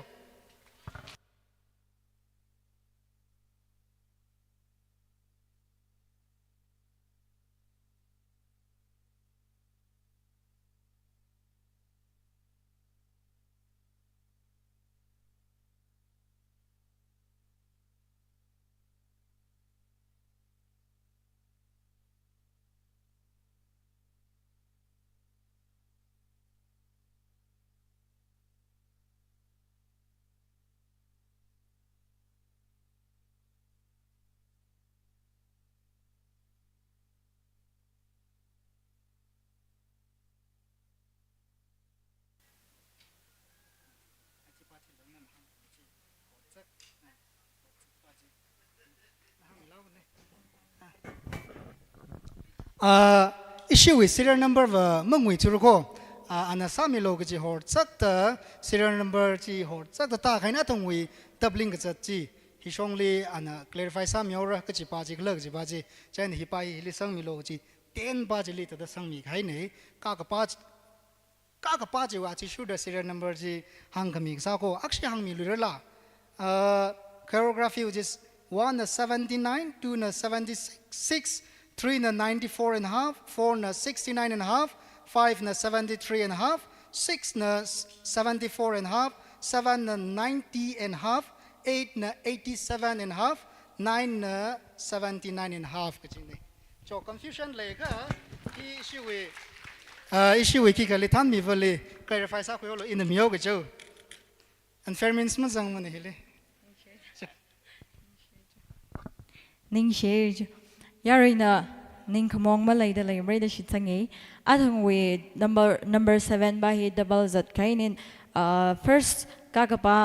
ishiwui serial number ว่าเมื่อวันที่รู้ก็อันนั้นสามีโลกจีหอดสักแต่ serial number จีหอดสักแต่ตาใครน่าต้องวิดับลิงก์จัดจีฮิชงลีอันนั้น clarify สามีเอาละก็จีป้าจีเลิกจีป้าจีใช่ไหมฮิปายฮิลิสังมีโลกจีเต็นป้าจีลีแต่ละสังมีใครเนี่ยก้ากป้าจีว่าจีชูด serial number จีหังขมิกสาวก็อักษรหังมีเลยละchoreography which is 1 79 2 76 3 94 and a half 4 69 and a half 5 73 and a half 6 74 and a half 7 90 and a half 8 87 and a half 9 79 and a half ก็จริงเลยโจ confusion เลยก็ishiwuiที่กันเลยท่านมีเวลา clarify สักคนละอินเดียมีเอาก็โจ unfairness มันจังมันนี่เลยนิ่งเชยยารินะนิ่งขมองมาเลยเดลัยไม่ได้ชิดสังเกตอาทั้งวี number 7 บาฮี double จัดใครนินfirst กากป้า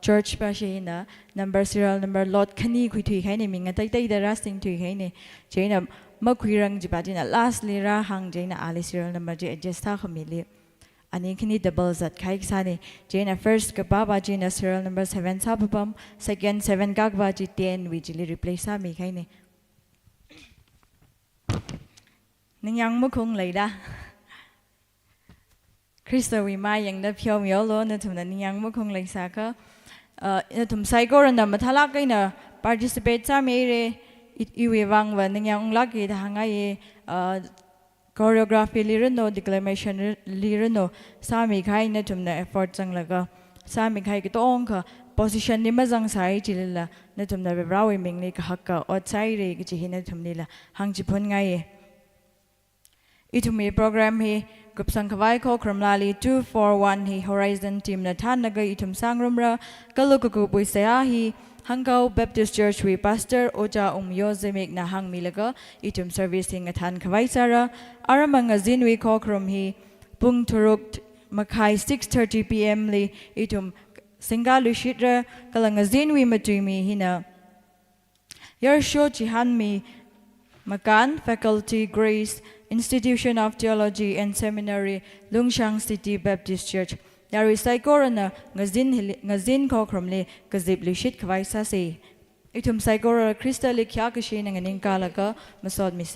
church บาชีนะ number serial number lot คันนี้คุยถุยใครเนี่ยมิงกันแต่เดรัสติงถุยใครเนี่ยเจนะเมื่อคุยรังจีบาจีนะ last ลีระหังเจนะอาลี serial number จี adjust ท่าขมิลีอันนี้คันนี้ double จัดใครอีกสันนี่เจนะ first กับป้าบาจีนะ serial number 7 ซาบปั๊ม second 7 กากบาจี10วิจิลี replace ซามีใครเนี่ยนิ่งยังมุคงเลยด่ะคริสต์วิมายังได้เพียวมีโลนะทุกนั้นนิ่งยังมุคงเลยสักนะทุกไซโกรันดามาทลักกันนะ participate ซามีเรอีวิวังวันนิ่งยังลักกี้ทางไงchoreography ลีรโน declamation ลีรโนสามีใครนะทุกนั้น effort จังเลยก็สามีใครก็ต้องค่ะ position นี้มาจังสายจิลละนะทุกนั้นแบบเราเองนี่ก็ฮักก็อดใจเรก็จะเห็นนะทุกนี้ละหังจิพนไงอีทุมีโปรแกรมฮีกลุ่มสังขวายข้อครมลาลี241ฮี Horizon Team นะท่านนักอีทุมสร้างรุมระก็ลูกกุบุยเสียฮีฮังเกา Baptist Church วี Pastor โอจาโยเซมิกนะฮังมีละก็อีทุม Service ฮีงท่านขวายสาระอารามังจินวีข้อครมฮีปุ่งทุรุกมาขาย 6:30 p.m. ลีอีทุมสิงกาลุชิตระกำลังจินวีมาจุยมีฮีนะยาร์โชจิฮันมีมาการ Faculty Grace Institution of Theology and Seminary Lungshang City Baptist Church ยาริไซโกรนะงจินข้อครมเลยกระซิบลิชิตขวายซาซีอีทุมไซโกรคริสตัลลิกยากชีนังนิงกาลก็มาสอดมิเซ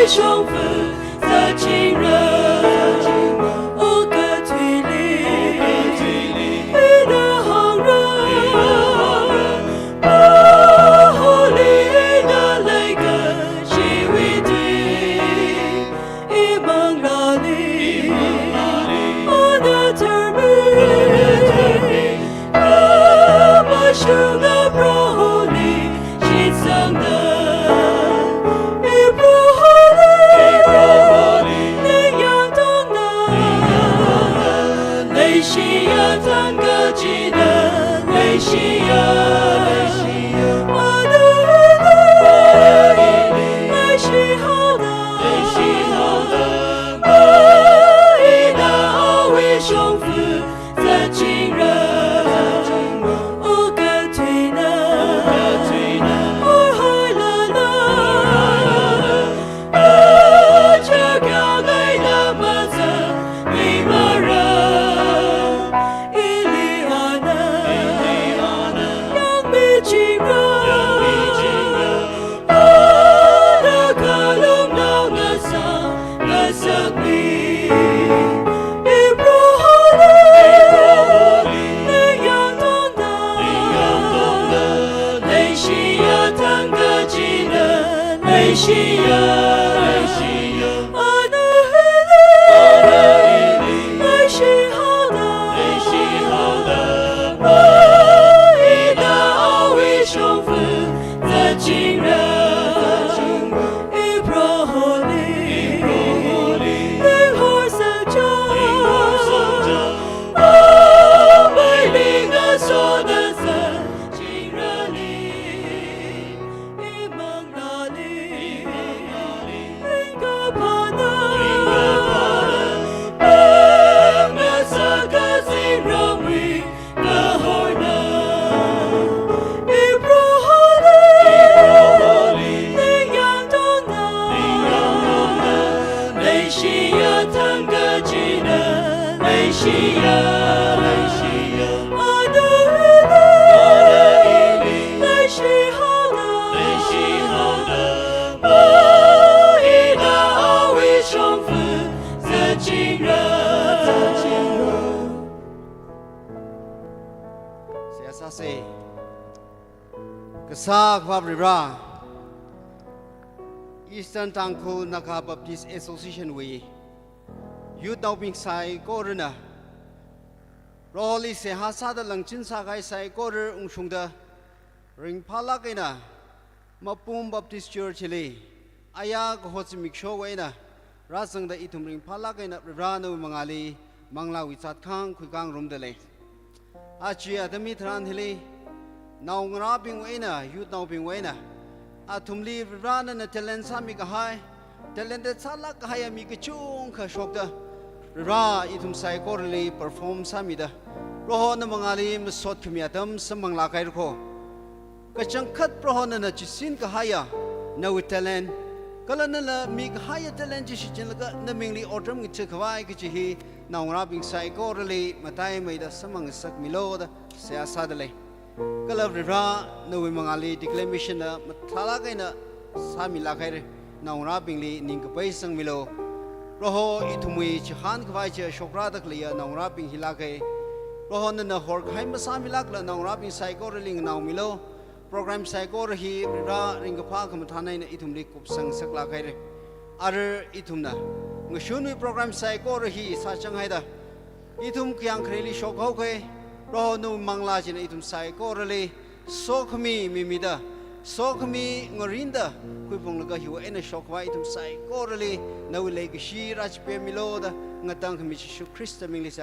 重复的情人。腾格吉的内西呀，我的内西好的，我一大为雄父在今人，我个推呢，我海了呢，这高贵的么子为么人，伊利亚呢，杨米金人，我的可隆到我上我生命。内西呀，我的内西好的，我一大为雄父在今人，一pro holy，灵火生长，我美丽的所的神，今人里，一梦那里。Sa Kwabribra Eastern Tangkhul Naga Baptist Association we Youth now being saikorana Rohli se hasada langchin sagai saikor ungshungda ring palakina Mapum Baptist Church le Aya gohotsi miksho waina Rasangda itum ring palakina Rano mangali Mangla witsat kang kuikang rumdale Achi adami tran hili Now ngarabing eina, youth now being eina. Atum live run and a talent mikhavai, talented salak haya mikachung kashokda. Ra itum saikorali perform samida. Rohon the mangali masot kumiatam samang lakairko. Kachangkat prohon and a chisin kahaya, no talent. Kalanala mikhaya talent jishinlaga namingly autumn with chakawai kichi. Now ngarabing saikorali, matai made a samang sak milod, say asadale. Kalau rira nawi mangali Declamation na matalaga na sa milakay na ngarabing li ningkapay sang milo roho itumui chihan kawai cha shokradak liya na ngarabing hilakay roho na horkay masamilak la na ngarabing saikoraling na milo program saikorahi rira ringkapa kamatanay na itumli kupsang saklakay ar itum na ngasyunwi program saikorahi sa Shanghai da itum kiyang kreli shokhaw kay roho no mangla jina itum saikorali sokmi mimida sokmi ngorinda kuipong laga hiwa ena shokwa itum saikorali na wile gishi rajpe miloda ngatang kami Yesus Kristus minglisa